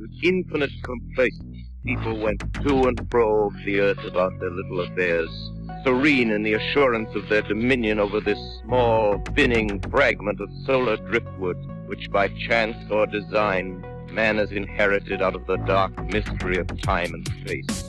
With infinite complacence, people went to and fro over the earth about their little affairs, serene in the assurance of their dominion over this small, spinning fragment of solar driftwood, which by chance or design man has inherited out of the dark mystery of time and space.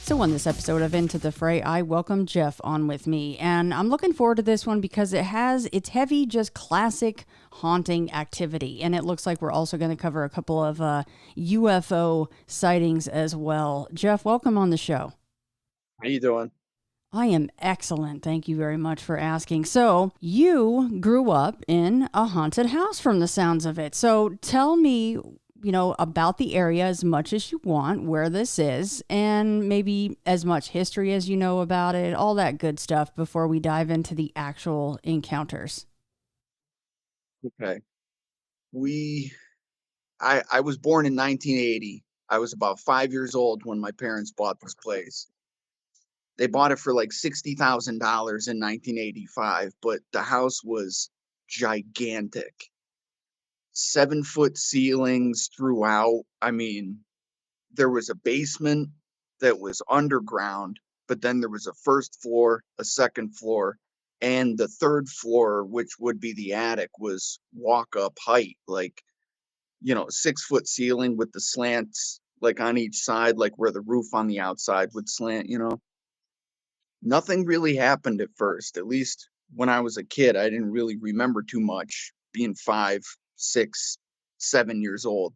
So on this episode of Into the Fray, I welcome Jeff on with me, and I'm looking forward to this one because it's heavy, just classic haunting activity, and it looks like we're also going to cover a couple of UFO sightings as well. Jeff, welcome on the show. How you doing? I am excellent. Thank you very much for asking. So you grew up in a haunted house from the sounds of it. So tell me, about the area as much as you want, where this is, and maybe as much history as you know about it, all that good stuff before we dive into the actual encounters. Okay. I was born in 1980. I was about 5 years old when my parents bought this place. They bought it for like $60,000 in 1985, but the house was gigantic. 7-foot ceilings throughout. I mean, there was a basement that was underground, but then there was a first floor, a second floor, and the third floor, which would be the attic, was walk up height, like, 6-foot ceiling with the slants like on each side, like where the roof on the outside would slant. Nothing really happened at first. At least when I was a kid, I didn't really remember too much, being 5, 6, 7 years old.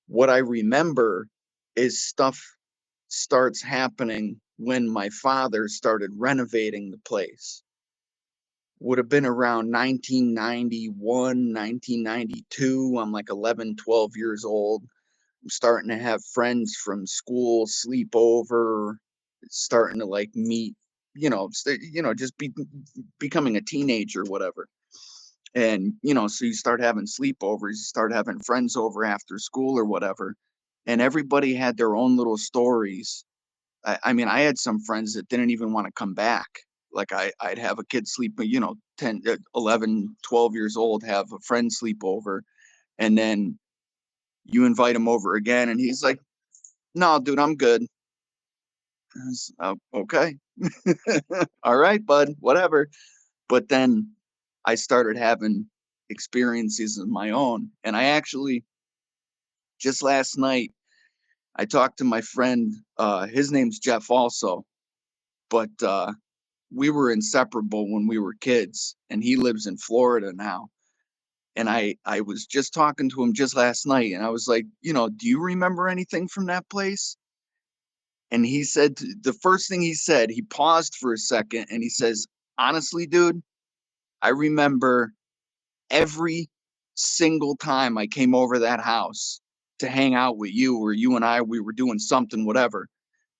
What I remember is stuff starts happening when my father started renovating the place. Would have been around 1991, 1992. I'm like 11, 12 years old. I'm starting to have friends from school sleep over, starting to like meet, becoming a teenager, whatever. And, so you start having sleepovers, you start having friends over after school or whatever. And everybody had their own little stories. I mean, I had some friends that didn't even want to come back. Like I'd have a kid sleep, 10, 11, 12 years old, have a friend sleep over. And then you invite him over again. And he's like, no, dude, I'm good. Okay. All right, bud, whatever. But then I started having experiences of my own. And I actually, just last night, I talked to my friend, his name's Jeff also, but we were inseparable when we were kids, and he lives in Florida now. And I was just talking to him just last night, and I was like, do you remember anything from that place? And he said, the first thing he said, he paused for a second, and he says, honestly, dude, I remember every single time I came over that house to hang out with you, or you and I, we were doing something, whatever,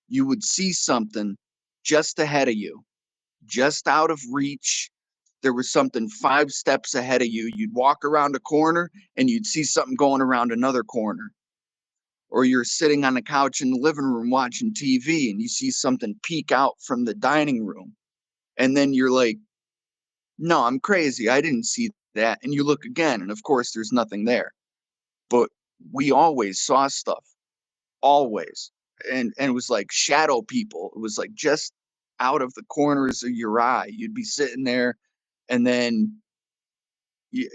you would see something just ahead of you, just out of reach. There was something 5 steps ahead of you. You'd walk around a corner and you'd see something going around another corner. Or you're sitting on the couch in the living room watching TV and you see something peek out from the dining room. And then you're like, no, I'm crazy. I didn't see that. And you look again, and of course there's nothing there. But we always saw stuff, always. And it was like shadow people. It was like just out of the corners of your eye. You'd be sitting there, and then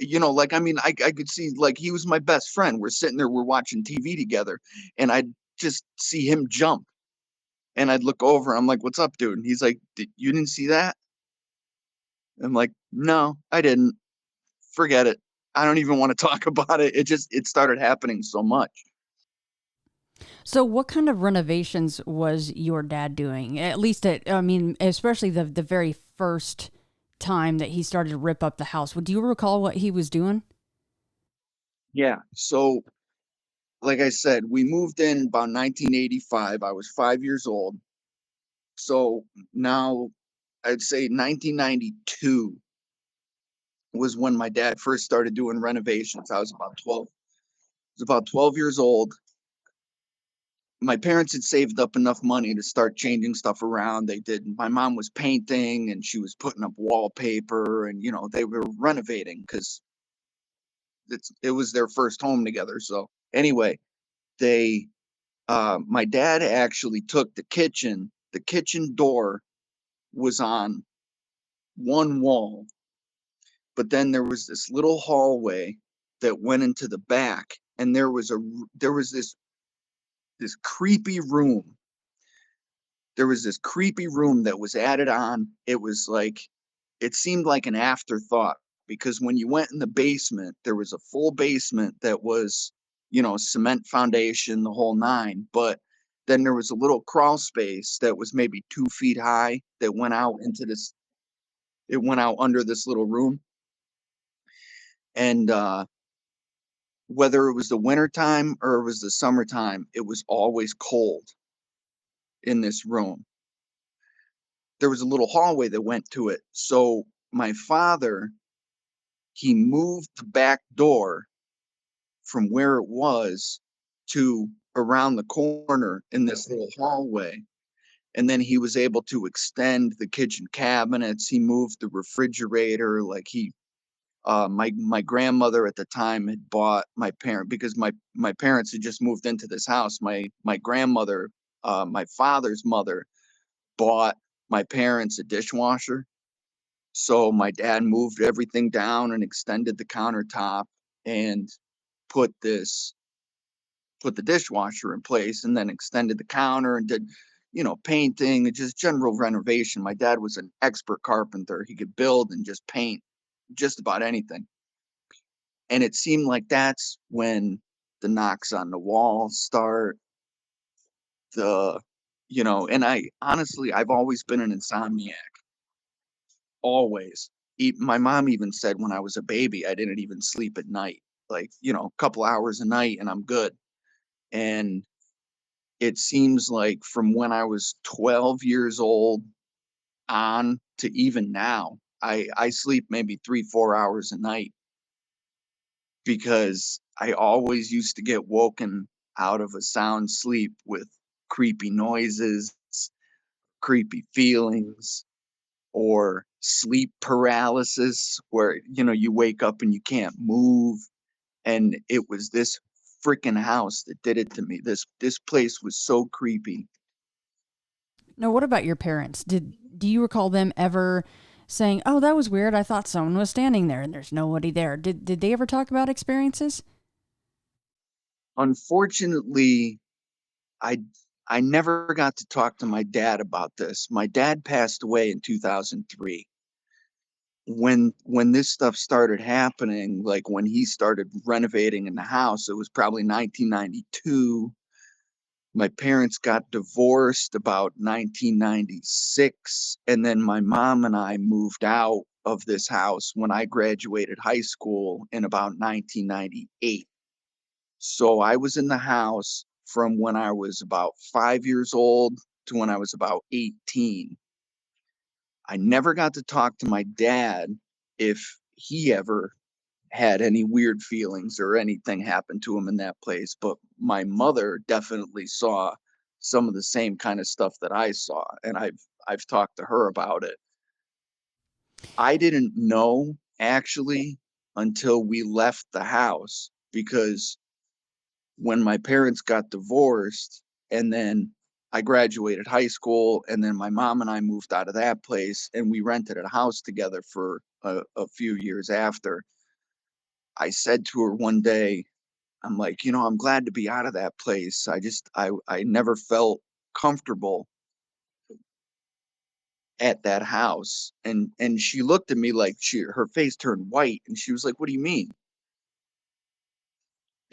like, I mean, I could see, like, he was my best friend. We're sitting there, we're watching TV together, and I'd just see him jump, and I'd look over. I'm like, what's up, dude? And he's like, you didn't see that? I'm like, no, I didn't. Forget it. I don't even want to talk about it. It started happening so much. So what kind of renovations was your dad doing? At least, especially the very first time that he started to rip up the house. Do you recall what he was doing? Yeah. So, like I said, we moved in about 1985. I was 5 years old. So now I'd say 1992 was when my dad first started doing renovations. I was about 12. I was about 12 years old. my parents had saved up enough money to start changing stuff around. They did. My mom was painting and she was putting up wallpaper, and they were renovating because it was their first home together. So anyway, they my dad actually took the kitchen. The kitchen door was on one wall, but then there was this little hallway that went into the back, and there was this creepy room. There was this creepy room that was added on. It seemed like an afterthought, because when you went in the basement, there was a full basement that was, cement foundation, the whole nine. But then there was a little crawl space that was maybe 2 feet high that went out it went out under this little room. And whether it was the wintertime or it was the summertime, it was always cold in this room. There was a little hallway that went to it. So my father, he moved the back door from where it was to around the corner in this little hallway. And then he was able to extend the kitchen cabinets. He moved the refrigerator. My grandmother at the time had bought because my parents had just moved into this house. My grandmother, my father's mother, bought my parents a dishwasher. So my dad moved everything down and extended the countertop and put the dishwasher in place, and then extended the counter and did, painting and just general renovation. My dad was an expert carpenter. He could build and just paint just about anything. And it seemed like that's when the knocks on the wall start. And I've always been an insomniac. Always. My mom even said when I was a baby, I didn't even sleep at night. A couple hours a night and I'm good. And it seems like from when I was 12 years old on to even now, I sleep maybe 3-4 hours a night, because I always used to get woken out of a sound sleep with creepy noises, creepy feelings, or sleep paralysis where, you wake up and you can't move. And it was this freaking house that did it to me. This place was so creepy. Now, what about your parents? Do you recall them ever saying, "Oh, that was weird. I thought someone was standing there and there's nobody there." Did they ever talk about experiences? Unfortunately, I I never got to talk to my dad about this. My dad passed away in 2003. When this stuff started happening, like when he started renovating in the house, it was probably 1992. My parents got divorced about 1996, and then my mom and I moved out of this house when I graduated high school in about 1998. So I was in the house from when I was about 5 years old to when I was about 18. I never got to talk to my dad if he ever had any weird feelings or anything happened to him in that place. But my mother definitely saw some of the same kind of stuff that I saw, and I've talked to her about it. I didn't know actually until we left the house, because when my parents got divorced, and then I graduated high school, and then my mom and I moved out of that place and we rented a house together for a few years after. I said to her one day, I'm like, I'm glad to be out of that place. I never felt comfortable at that house. And she looked at me like her face turned white, and she was like, "What do you mean?"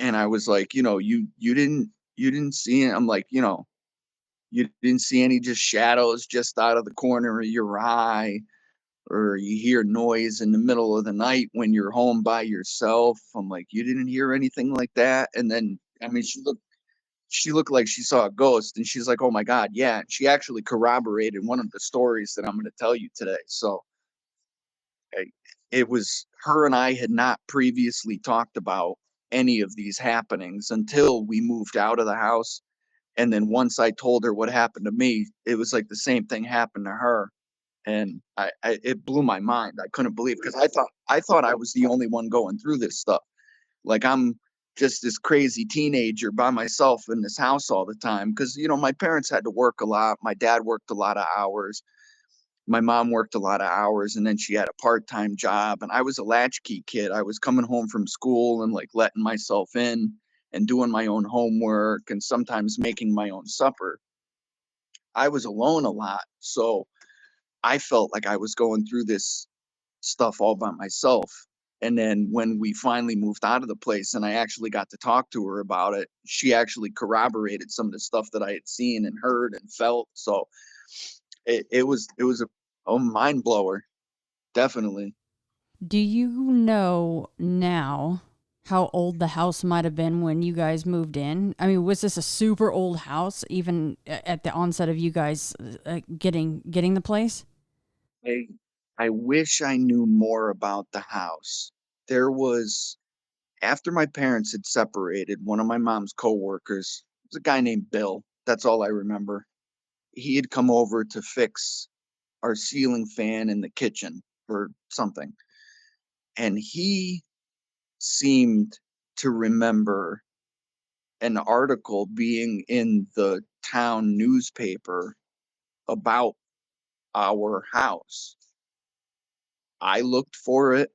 And I was like, you didn't see it. I'm like, you didn't see any just shadows just out of the corner of your eye, or you hear noise in the middle of the night when you're home by yourself. I'm like, you didn't hear anything like that? And then, I mean, she looked like she saw a ghost, and she's like, "Oh my God, yeah." And she actually corroborated one of the stories that I'm going to tell you today. So I- it was her and I had not previously talked about any of these happenings until we moved out of the house. And then once I told her what happened to me, it was like the same thing happened to her. And it blew my mind. I couldn't believe, because I thought I was the only one going through this stuff. Like, I'm just this crazy teenager by myself in this house all the time. Because, my parents had to work a lot. My dad worked a lot of hours. My mom worked a lot of hours, and then she had a part-time job. And I was a latchkey kid. I was coming home from school and like letting myself in and doing my own homework and sometimes making my own supper. I was alone a lot. So I felt like I was going through this stuff all by myself. And then when we finally moved out of the place and I actually got to talk to her about it, she actually corroborated some of the stuff that I had seen and heard and felt. So it was a mind blower, definitely. Do you know now how old the house might have been when you guys moved in? I mean, was this a super old house even at the onset of you guys getting the place? I I wish I knew more about the house. There was After my parents had separated, one of my mom's coworkers was a guy named Bill. That's all I remember. He had come over to fix our ceiling fan in the kitchen or something. And he seemed to remember an article being in the town newspaper about our house. I looked for it.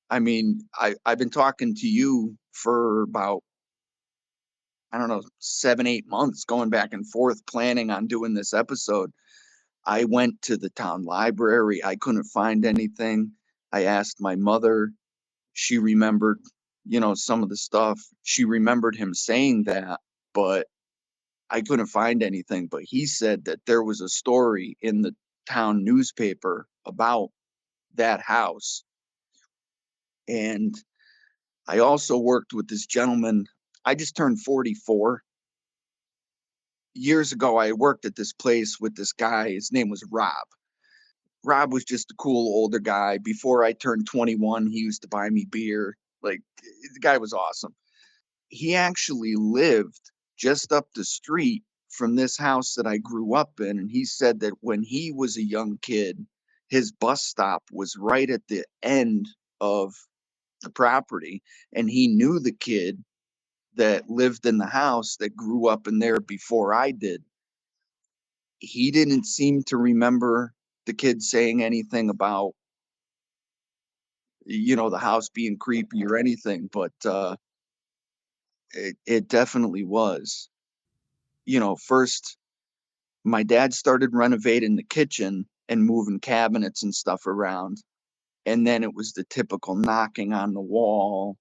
I mean, I've been talking to you for about, I don't know, 7, 8 months, going back and forth, planning on doing this episode. I went to the town library. I couldn't find anything. I asked my mother. She remembered, some of the stuff. She remembered him saying that, but I couldn't find anything. But he said that there was a story in the town newspaper about that house. And I also worked with this gentleman. I just turned 44. Years ago, I worked at this place with this guy. His name was Rob. Rob was just a cool older guy. Before I turned 21, he used to buy me beer. Like, the guy was awesome. He actually lived just up the street from this house that I grew up in. And he said that when he was a young kid, his bus stop was right at the end of the property. And he knew the kid that lived in the house that grew up in there before I did. He didn't seem to remember the kid saying anything about, the house being creepy or anything, but it definitely was. First, my dad started renovating the kitchen and moving cabinets and stuff around. And then it was the typical knocking on the wall,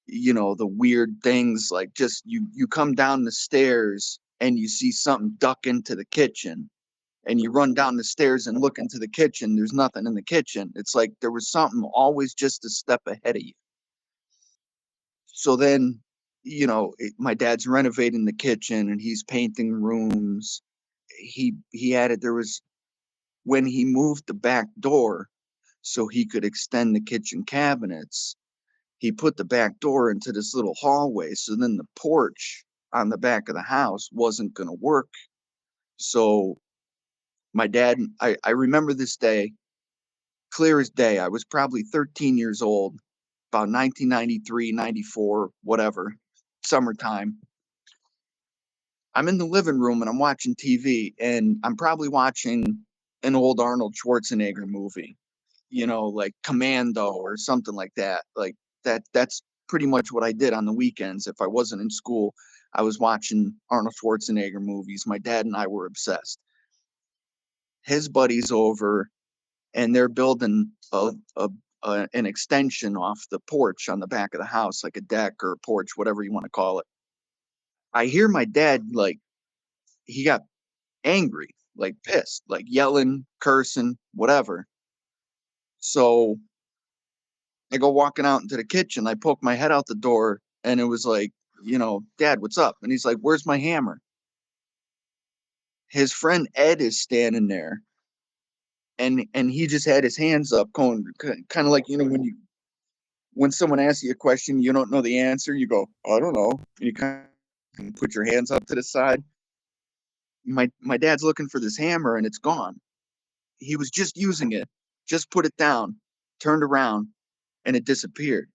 the weird things, like just you come down the stairs and you see something duck into the kitchen, and you run down the stairs and look into the kitchen. There's nothing in the kitchen. It's like there was something always just a step ahead of you. So then, my dad's renovating the kitchen and he's painting rooms. He added, there was, when he moved the back door so he could extend the kitchen cabinets, he put the back door into this little hallway. So then the porch on the back of the house wasn't going to work. So my dad, I remember this day clear as day. I was probably 13 years old, about 1993, 94, whatever, summertime. I'm in the living room and I'm watching TV, and I'm probably watching an old Arnold Schwarzenegger movie, like Commando or something like that. Like that's pretty much what I did on the weekends. If I wasn't in school, I was watching Arnold Schwarzenegger movies. My dad and I were obsessed. His buddies over, and they're building an extension off the porch on the back of the house, like a deck or a porch, whatever you want to call it. I hear my dad, like, he got angry, like pissed, like yelling, cursing, whatever. So I go walking out into the kitchen. I poke my head out the door, and it was like, Dad, what's up? And he's like, where's my hammer? His friend Ed is standing there, and he just had his hands up, going kind of like, when someone asks you a question, you don't know the answer, you go, I don't know. You kind and put your hands up to the side. My dad's looking for this hammer and it's gone. He was just using it, just put it down, turned around, and it disappeared.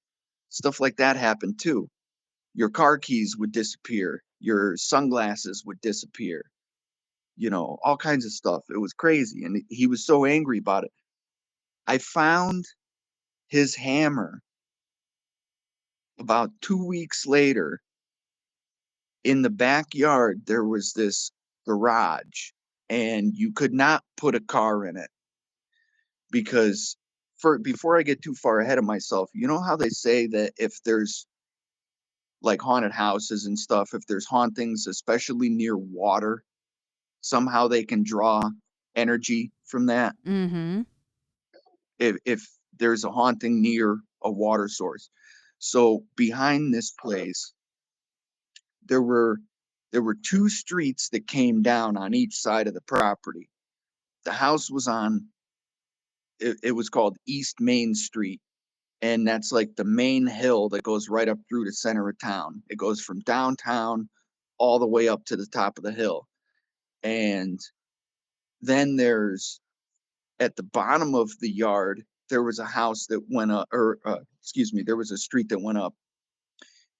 Stuff like that happened too. Your car keys would disappear, your sunglasses would disappear, all kinds of stuff. It was crazy. And he was so angry about it. I found his hammer about 2 weeks later. In the backyard, there was this garage, and you could not put a car in it because before I get too far ahead of myself, you know how they say that if there's like haunted houses and stuff, if there's hauntings, especially near water, somehow they can draw energy from that. Mm-hmm. If there's a haunting near a water source. So behind this place, there were two streets that came down on each side of the property. The house was on it was called East Main Street, and that's like the main hill that goes right up through the center of town. It goes from downtown all the way up to the top of the hill. And then there's at the bottom of the yard, there was a house that went up, or excuse me, there was a street that went up.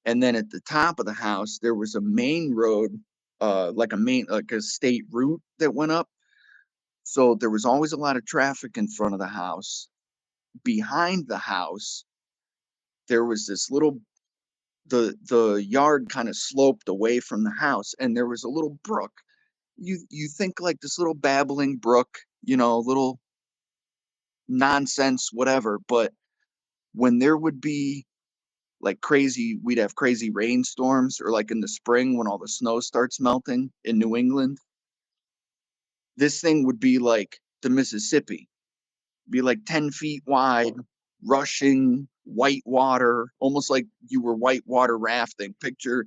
And then at the top of the house, there was a main road, like a state route that went up. So there was always a lot of traffic in front of the house. Behind the house, there was this little, the yard kind of sloped away from the house, and there was a little brook. You think like this little babbling brook, little nonsense, whatever. But when there would be like we'd have crazy rainstorms, or like in the spring when all the snow starts melting in New England, this thing would be like the Mississippi, be like 10 feet wide, rushing white water, almost like you were whitewater rafting. Picture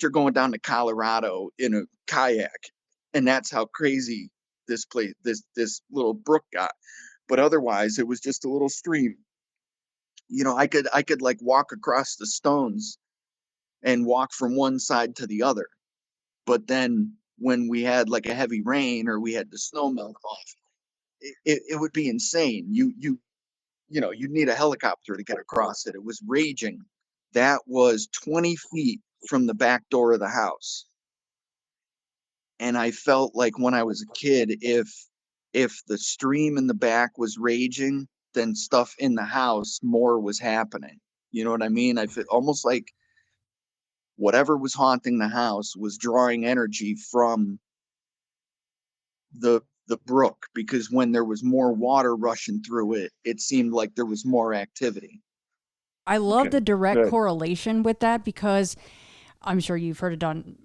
going down to Colorado in a kayak. And that's how crazy this place, this little brook got. But otherwise, it was just a little stream. I could like walk across the stones and walk from one side to the other. But then when we had like a heavy rain or we had the snow melt off, it would be insane. You'd need a helicopter to get across it. It was raging. That was 20 feet from the back door of the house. And I felt like when I was a kid, if the stream in the back was raging, then stuff in the house more was happening. You know what I mean? I feel almost like whatever was haunting the house was drawing energy from the brook, because when there was more water rushing through it, it seemed like there was more activity. I love Okay, the direct good. correlation with that because I'm sure you've heard it on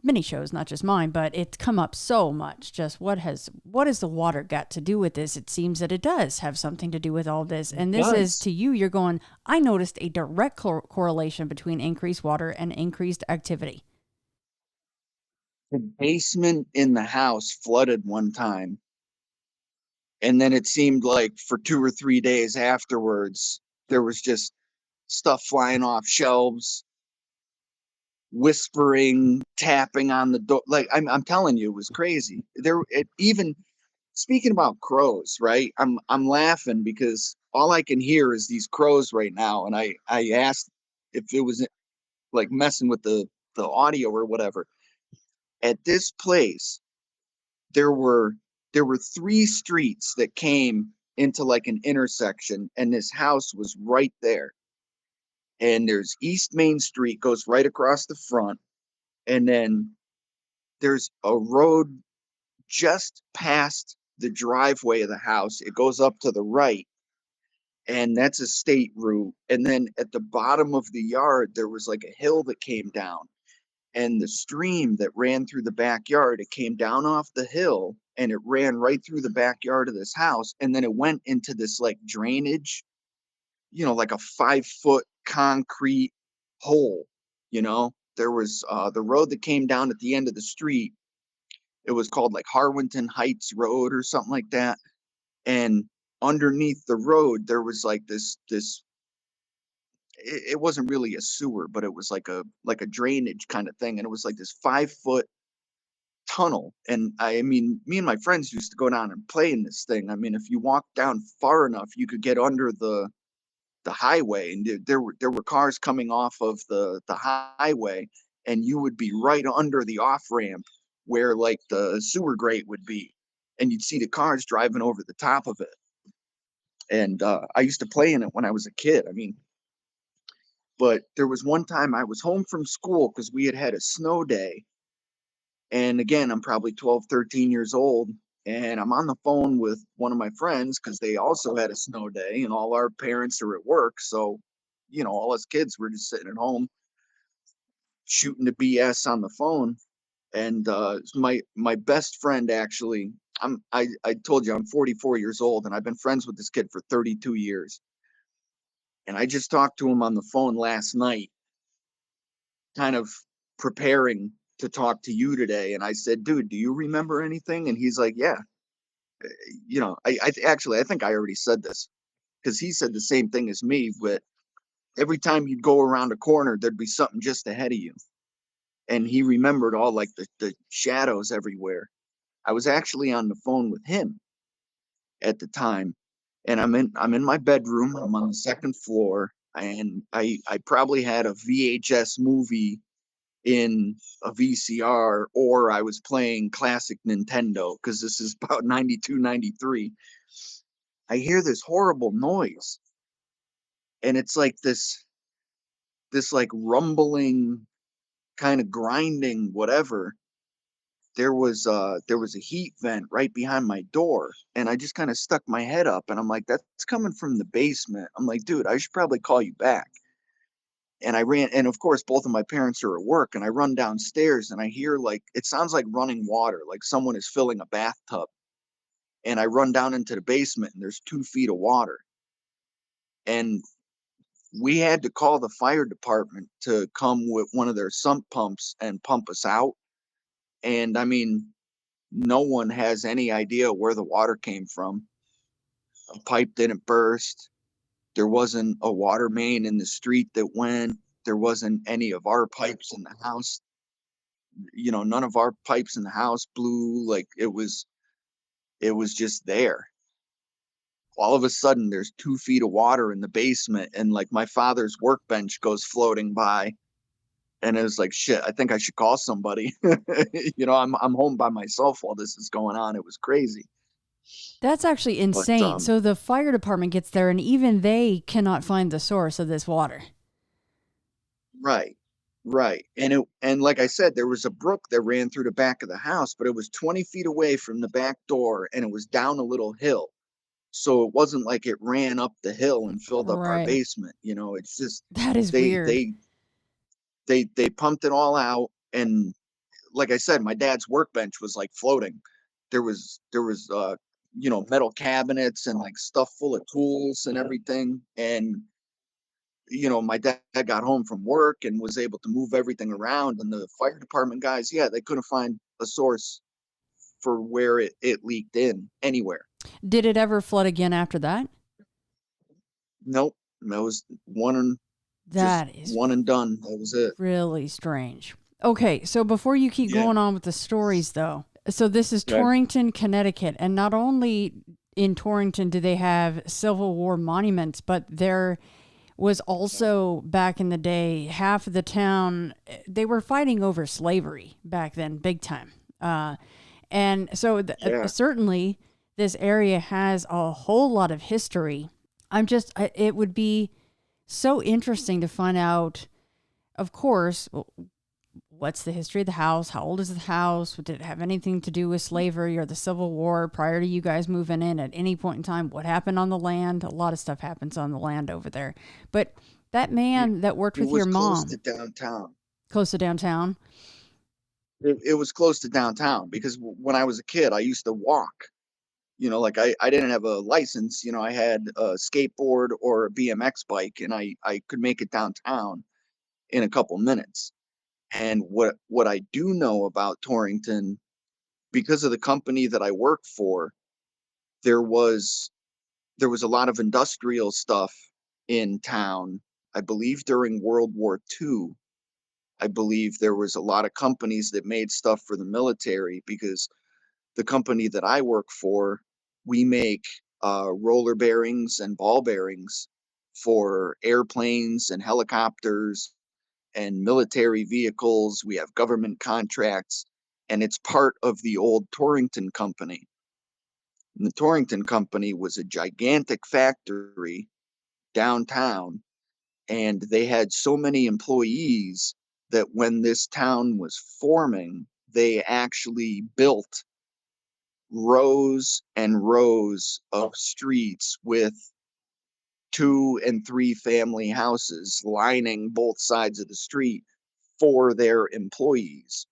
many shows, not just mine, but it's come up so much. Just what has the water got to do with this? It seems that it does have something to do with all this. And this is to you, you're going, I noticed a direct correlation between increased water and increased activity. The basement in the house flooded one time. And then it seemed like for 2 or 3 days afterwards, there was just stuff flying off shelves, whispering, tapping on the door. Like I'm telling you, it was crazy. Even speaking about crows, right? I'm laughing because all I can hear is these crows right now. And I asked if it was like messing with the audio or whatever. At this place, there were 3 streets that came into like an intersection, and this house was right there. And there's East Main Street goes right across the front, and then there's a road just past the driveway of the house. It goes up to the right, and that's a state route. And then at the bottom of the yard, there was like a hill that came down, and the stream that ran through the backyard, it came down off the hill and it ran right through the backyard of this house. And then it went into this like drainage, like a 5-foot concrete hole. There was the road that came down at the end of the street. It was called like Harwinton Heights Road or something like that. And underneath the road, there was like this it wasn't really a sewer, but it was like a drainage kind of thing, and it was like this 5 foot tunnel. And I mean, me and my friends used to go down and play in this thing. I mean, if you walked down far enough, you could get under the highway, and there were cars coming off of the highway, and you would be right under the off ramp where like the sewer grate would be, and you'd see the cars driving over the top of it. And I used to play in it when I was a kid. I mean, but there was one time I was home from school because we had had a snow day. And again, I'm probably 12, 13 years old. And I'm on the phone with one of my friends because they also had a snow day and all our parents are at work. So, all us kids were just sitting at home shooting the BS on the phone. And my best friend actually, I told you I'm 44 years old and I've been friends with this kid for 32 years. And I just talked to him on the phone last night, kind of preparing to talk to you today. And I said, dude, do you remember anything? And he's like, yeah. I think I already said this because he said the same thing as me, but every time you'd go around a corner, there'd be something just ahead of you. And he remembered all like the shadows everywhere. I was actually on the phone with him at the time, and I'm in my bedroom. I'm on the second floor, and I probably had a VHS movie in a VCR, or I was playing classic Nintendo because this is about 92, 93. I hear this horrible noise, and it's like this like rumbling, kind of grinding, whatever. There was a heat vent right behind my door, and I just kind of stuck my head up, and I'm like, that's coming from the basement. I'm like, dude, I should probably call you back. And I ran, and of course, both of my parents are at work, and I run downstairs, and I hear like it sounds like running water, like someone is filling a bathtub. And I run down into the basement, and there's 2 feet of water. And we had to call the fire department to come with one of their sump pumps and pump us out. And I mean, no one has any idea where the water came from. A pipe didn't burst. There wasn't a water main in the street that went. There wasn't any of our pipes in the house. None of our pipes in the house blew. Like it was just there. All of a sudden, there's 2 feet of water in the basement, and like my father's workbench goes floating by. And it was like, shit, I think I should call somebody. I'm home by myself while this is going on. It was crazy. That's actually But insane. So the fire department gets there and even they cannot find the source of this water. right, right. And like I said, there was a brook that ran through the back of the house, but it was 20 feet away from the back door and it was down a little hill. So it wasn't like it ran up the hill and filled up our Right. basement. It's just That is they weird. they they pumped it all out. And like I said, my dad's workbench was like floating. There was metal cabinets and like stuff full of tools and everything. And my dad got home from work and was able to move everything around. And the fire department guys, yeah, they couldn't find a source for where it leaked in anywhere. Did it ever flood again after that? Nope. That was just That is one and done. That was it. really strange. Okay, so before you keep Yeah. going on with the stories, though, so this is Okay. Torrington, Connecticut, and not only in Torrington do they have Civil War monuments, but there was also back in the day half of the town they were fighting over slavery back then, big time. And so Yeah. certainly this area has a whole lot of history. It would be so interesting to find out, of course, what's the history of the house? How old is the house? Did it have anything to do with slavery or the Civil War prior to you guys moving in at any point in time? What happened on the land? A lot of stuff happens on the land over there. But that man that worked It with was your close mom, to downtown. close to downtown. It was close to downtown because when I was a kid, I used to walk. Like I didn't have a license. I had a skateboard or a BMX bike, and I could make it downtown in a couple minutes. And what I do know about Torrington, because of the company that I work for, there was there was a lot of industrial stuff in town. I believe during World War II, I believe there was a lot of companies that made stuff for the military, because the company that I work for, we make roller bearings and ball bearings for airplanes and helicopters and military vehicles. We have government contracts, and it's part of the old Torrington company. And the Torrington company was a gigantic factory downtown, and they had so many employees that when this town was forming, they actually built rows and rows of streets with 2 and 3 family houses lining both sides of the street for their employees.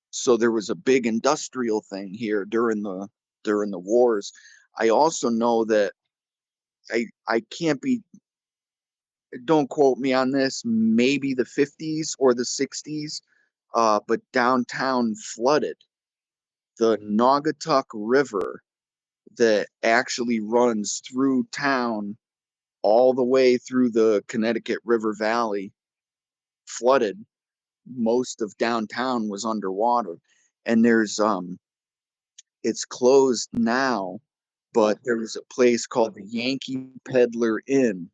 So there was a big industrial thing here during the wars. I also know that I can't be, don't quote me on this, maybe the 50s or the 60s, but downtown flooded. The Naugatuck River that actually runs through town all the way through the Connecticut River Valley flooded. Most of downtown was underwater. And it's closed now, but there was a place called the Yankee Peddler Inn,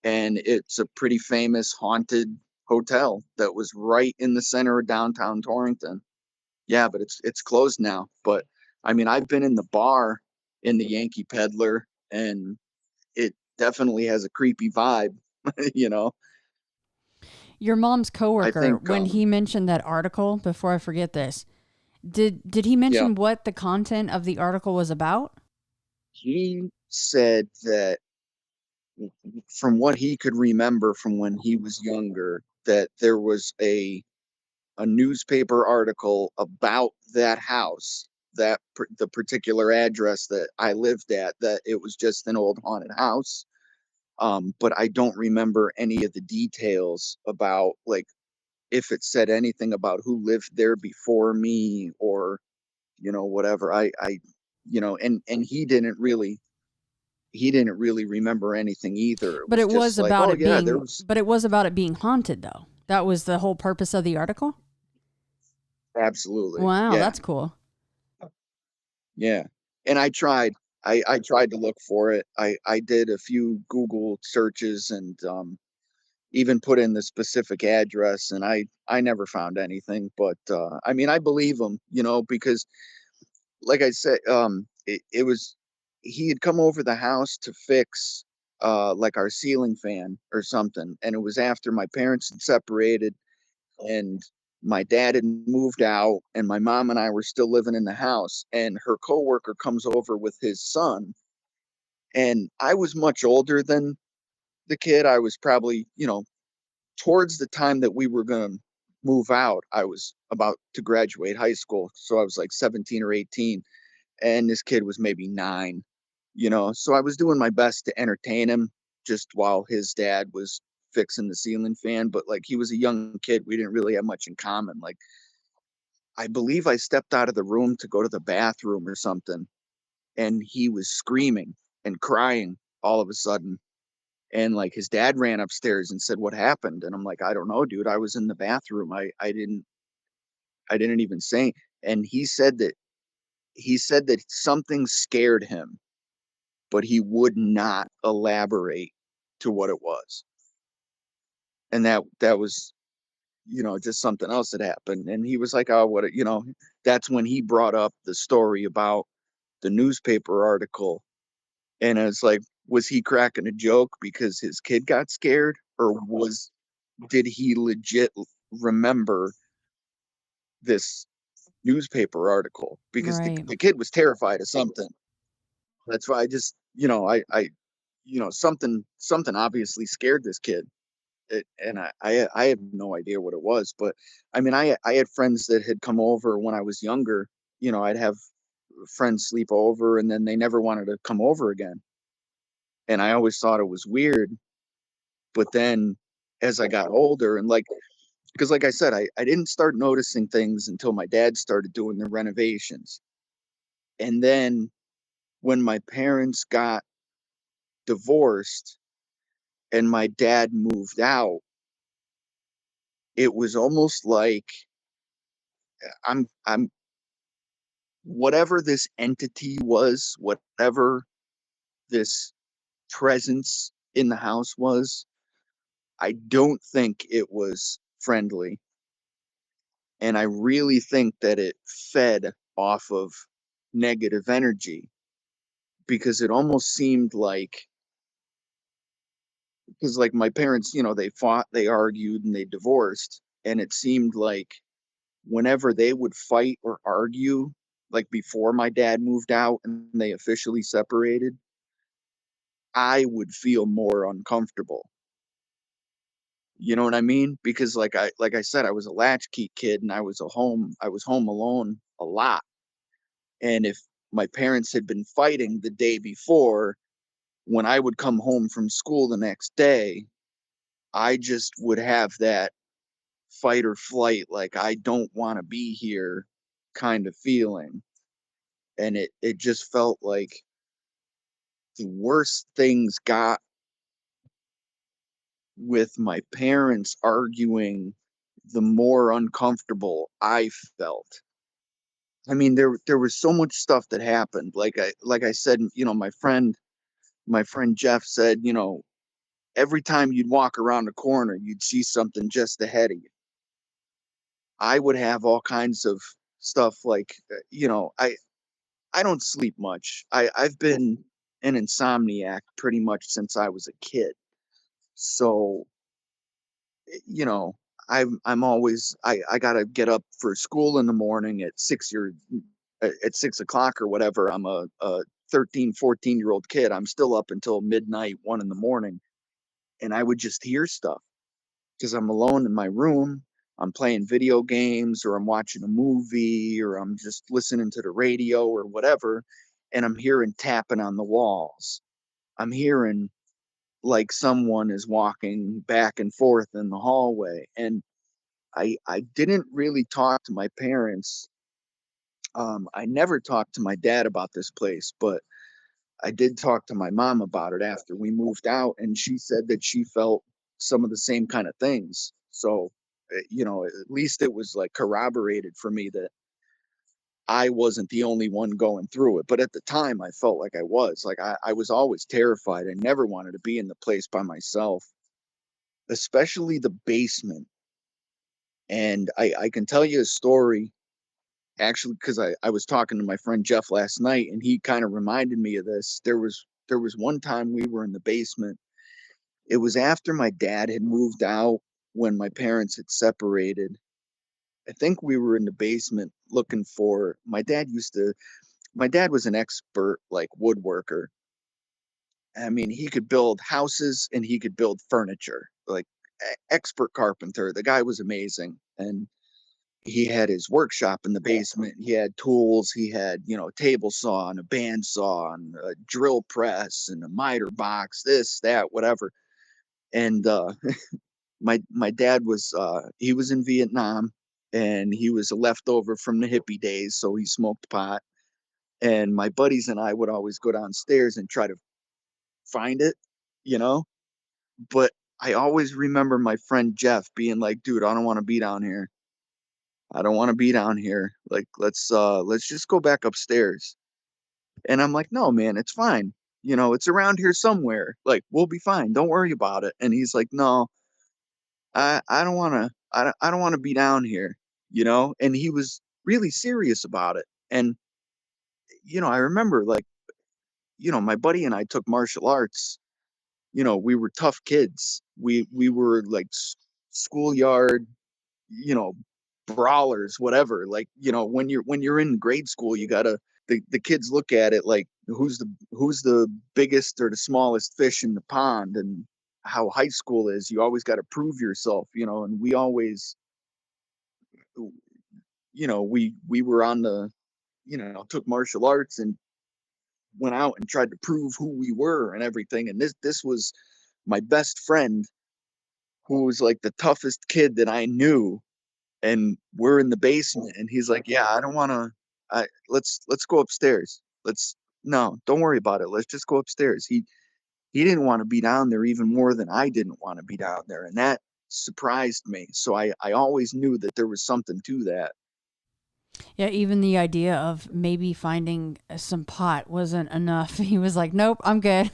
and it's a pretty famous haunted hotel that was right in the center of downtown Torrington. Yeah, but it's closed now. But I mean, I've been in the bar in the Yankee Peddler, and it definitely has a creepy vibe, you know. Your mom's I coworker, think when he mentioned that article, before I forget this, did he yeah, mention what the content of the article was about? he said that from what he could remember from when he was younger, that there was a newspaper article about that house, the particular address that I lived at, that it was just an old haunted house. But I don't remember any of the details about, like, if it said anything about who lived there before me, or whatever. And he didn't really remember anything either. It But was it was just like, about oh it yeah, there being was. but it was about it being haunted though. That was the whole purpose of the article? Absolutely, Wow, yeah. that's cool. Yeah. And I tried to look for it. I did a few Google searches, and even put in the specific address, and I never found anything. But I mean, I believe him, because like I said, it was, he had come over the house to fix like our ceiling fan or something, and it was after my parents had separated, and my dad had moved out, and my mom and I were still living in the house, and her coworker comes over with his son. And I was much older than the kid. I was probably, towards the time that we were going to move out, I was about to graduate high school, so I was like 17 or 18, and this kid was maybe 9. So I was doing my best to entertain him just while his dad was fixing the ceiling fan. But like, he was a young kid, we didn't really have much in common. Like, I believe I stepped out of the room to go to the bathroom or something, and he was screaming and crying all of a sudden. And like, his dad ran upstairs and said, "What happened?" And I'm like, "I don't know, dude. I was in the bathroom. I didn't even say." And he said that something scared him, but he would not elaborate to what it was. And that was, just something else that happened. And he was like, "Oh, that's when he brought up the story about the newspaper article." And it's like, was he cracking a joke because his kid got scared, or did he legit remember this newspaper article? Because the, Right. the kid was terrified of something. That's why I just, something obviously scared this kid. And I have no idea what it was. But I mean, I had friends that had come over when I was younger. I'd have friends sleep over, and then they never wanted to come over again. And I always thought it was weird. But then as I got older, and like, because like I said, I didn't start noticing things until my dad started doing the renovations. And then when my parents got divorced, and my dad moved out, it was almost like I'm whatever this entity was, whatever this presence in the house was, I don't think it was friendly. And I really think that it fed off of negative energy, because it almost seemed like, because like my parents, they fought, they argued, and they divorced. And it seemed like whenever they would fight or argue, like before my dad moved out and they officially separated, I would feel more uncomfortable. You know what I mean? Because like I said, I was a latchkey kid, and I was home alone a lot. And if my parents had been fighting the day before, when I would come home from school the next day, I just would have that fight or flight, like I don't want to be here kind of feeling. And it just felt like the worst things got with my parents arguing, the more uncomfortable I felt. I mean, there was so much stuff that happened. Like I said, my friend Jeff said, every time you'd walk around a corner, you'd see something just ahead of you. I would have all kinds of stuff like, I don't sleep much. I've been an insomniac pretty much since I was a kid. So, you know, I'm always I gotta get up for school in the morning at 6 o'clock or whatever. I'm a 13, 14-year-old kid. I'm still up until midnight, 1 in the morning, and I would just hear stuff because I'm alone in my room. I'm playing video games, or I'm watching a movie, or I'm just listening to the radio or whatever, and I'm hearing tapping on the walls. I'm hearing like someone is walking back and forth in the hallway. And I didn't really talk to my parents. I never talked to my dad about this place, but I did talk to my mom about it after we moved out, and she said that she felt some of the same kind of things. So, at least it was like corroborated for me that I wasn't the only one going through it. But at the time, I felt like I was. Like I was always terrified. I never wanted to be in the place by myself, especially the basement. And I can tell you a story, actually, because I was talking to my friend Jeff last night, and he kind of reminded me of this. There was one time we were in the basement. It was after my dad had moved out, when my parents had separated. I think we were in the basement looking for my dad was an expert, like, woodworker. I mean, he could build houses and he could build furniture, like, expert carpenter. The guy was amazing. And he had his workshop in the basement. He had tools. He had, a table saw and a bandsaw and a drill press and a miter box, this, that, whatever. And my dad he was in Vietnam, and he was a leftover from the hippie days, so he smoked pot. And my buddies and I would always go downstairs and try to find it, you know. But I always remember my friend Jeff being like, "Dude, I don't want to be down here. I don't want to be down here. Like, let's just go back upstairs." And I'm like, "No, man, it's fine. It's around here somewhere. Like, we'll be fine. Don't worry about it." And he's like, "No, I don't want to. I don't want to be down here." And he was really serious about it. And I remember, like, my buddy and I took martial arts. We were tough kids. We were like schoolyard, you know, brawlers, whatever. Like, when you're in grade school, you gotta the kids look at it like, who's the biggest or the smallest fish in the pond. And how high school is, you always got to prove yourself. And we always, we were on the, took martial arts and went out and tried to prove who we were and everything. And this was my best friend, who was like the toughest kid that I knew. And we're in the basement, and he's like, "Yeah, I don't want to. Let's go upstairs. No, don't worry about it. Let's just go upstairs." he didn't want to be down there even more than I didn't want to be down there. And that surprised me. So I always knew that there was something to that. Yeah, even the idea of maybe finding some pot wasn't enough. He was like, "Nope, I'm good."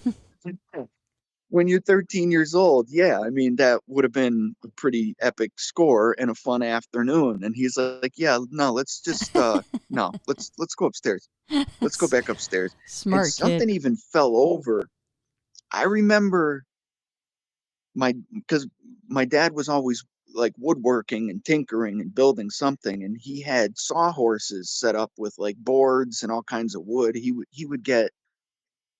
When you're 13 years old, yeah, I mean, that would have been a pretty epic score and a fun afternoon. And he's like, yeah, no, let's just, no, let's go upstairs. Let's go back upstairs. And Smart kid. something even fell over. I remember because my dad was always like woodworking and tinkering and building something, and he had sawhorses set up with like boards and all kinds of wood. He would get,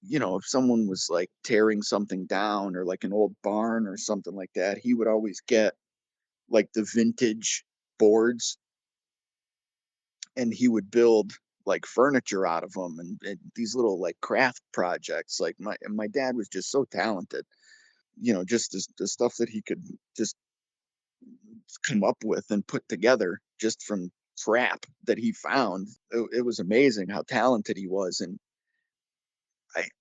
if someone was like tearing something down or like an old barn or something like that, he would always get like the vintage boards, and he would build like furniture out of them, and these little like craft projects. Like my dad was just so talented, just the stuff that he could just come up with and put together just from crap that he found. It was amazing how talented he was. And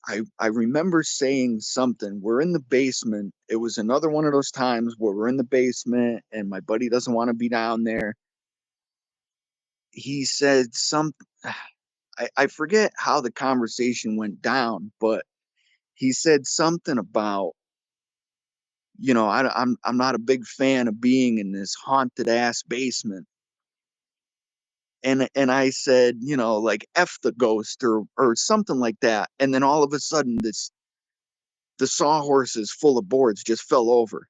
I remember saying something. We're in the basement. It was another one of those times where we're in the basement and my buddy doesn't want to be down there. He said something. I forget how the conversation went down, but he said something about, I'm not a big fan of being in this haunted ass basement. And I said, like F the ghost or something like that. And then all of a sudden the sawhorses full of boards just fell over.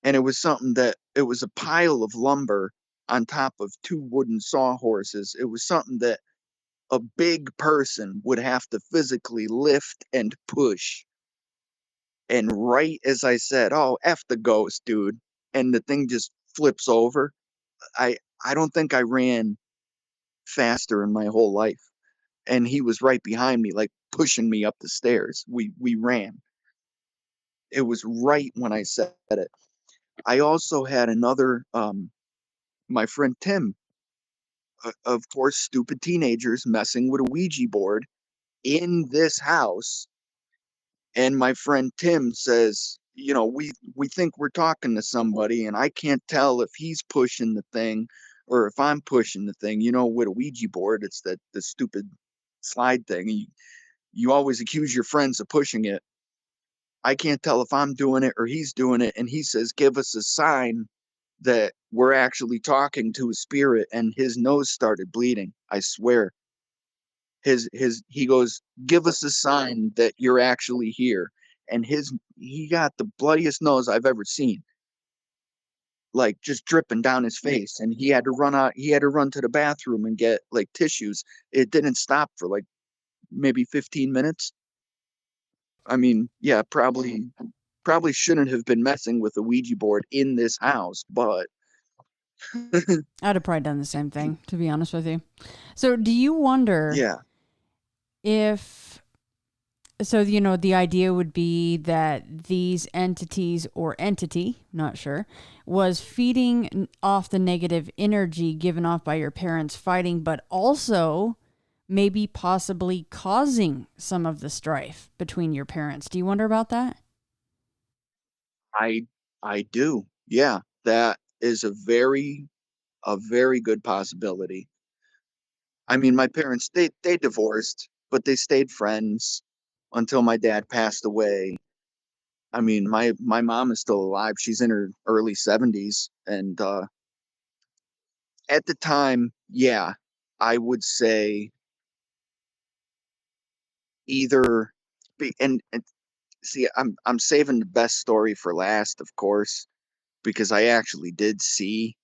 And it was a pile of lumber on top of two wooden sawhorses. It was something that a big person would have to physically lift and push. And right as I said, "Oh, F the ghost, dude," and the thing just flips over, I I don't think I ran faster in my whole life. And he was right behind me, like pushing me up the stairs. We ran. It was right when I said it. I also had another my friend Tim, of course, stupid teenagers messing with a Ouija board in this house. And my friend Tim says, we think we're talking to somebody, and I can't tell if he's pushing the thing or if I'm pushing the thing. With a Ouija board, it's the stupid slide thing. You always accuse your friends of pushing it. I can't tell if I'm doing it or he's doing it. And he says, give us a sign that we're actually talking to a spirit. And his nose started bleeding. I swear. He goes, give us a sign that you're actually here. And he got the bloodiest nose I've ever seen, like just dripping down his face. And he had to run to the bathroom and get like tissues. It didn't stop for like maybe 15 minutes. I mean, yeah, probably shouldn't have been messing with a Ouija board in this house, but I'd have probably done the same thing, to be honest with you. So, do you wonder yeah, if, so, the idea would be that these entities or entity, not sure, was feeding off the negative energy given off by your parents fighting, but also maybe possibly causing some of the strife between your parents. Do you wonder about that? I I do. Yeah, that is a very good possibility. I mean, my parents they divorced, but they stayed friends until my dad passed away. I mean, my mom is still alive. She's in her early 70s, and at the time, yeah, I would say either and see, I'm saving the best story for last, of course, because I actually did see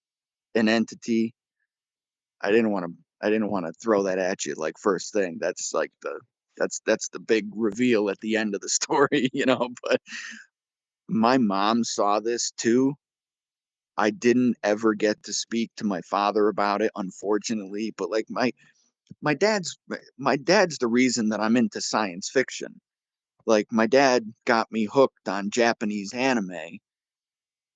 an entity. I didn't want to throw that at you like first thing. That's like that's the big reveal at the end of the story, but my mom saw this too. I didn't ever get to speak to my father about it, unfortunately, but like my dad's the reason that I'm into science fiction. Like my dad got me hooked on Japanese anime.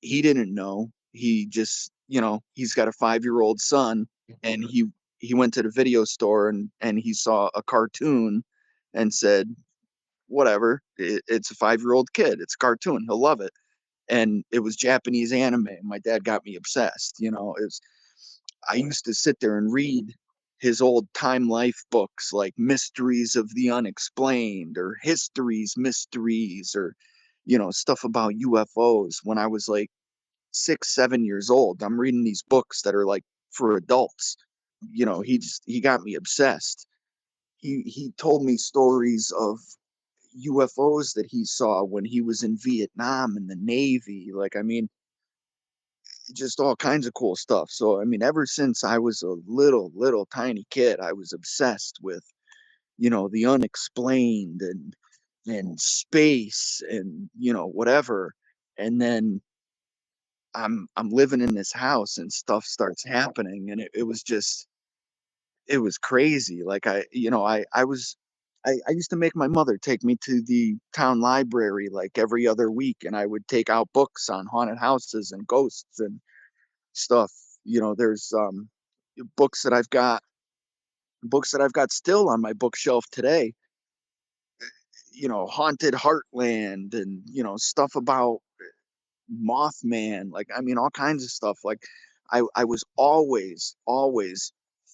He didn't know. He just, he's got a 5-year-old son, and he went to the video store and he saw a cartoon and said, whatever. It's a 5-year-old kid. It's a cartoon. He'll love it. And it was Japanese anime. My dad got me obsessed. I used to sit there and read his old Time Life books like Mysteries of the Unexplained or History's Mysteries or, stuff about UFOs when I was like 6, 7 years old. I'm reading these books that are like for adults. He got me obsessed. He told me stories of UFOs that he saw when he was in Vietnam in the Navy. Like, I mean, just all kinds of cool stuff. So, I mean, ever since I was a little tiny kid, I was obsessed with, the unexplained and space and, whatever. And then I'm living in this house and stuff starts happening and it was crazy. Like I used to make my mother take me to the town library like every other week and I would take out books on haunted houses and ghosts and stuff. There's books that I've got books that I've got still on my bookshelf today, Haunted Heartland and, stuff about Mothman, like I mean all kinds of stuff. Like I was always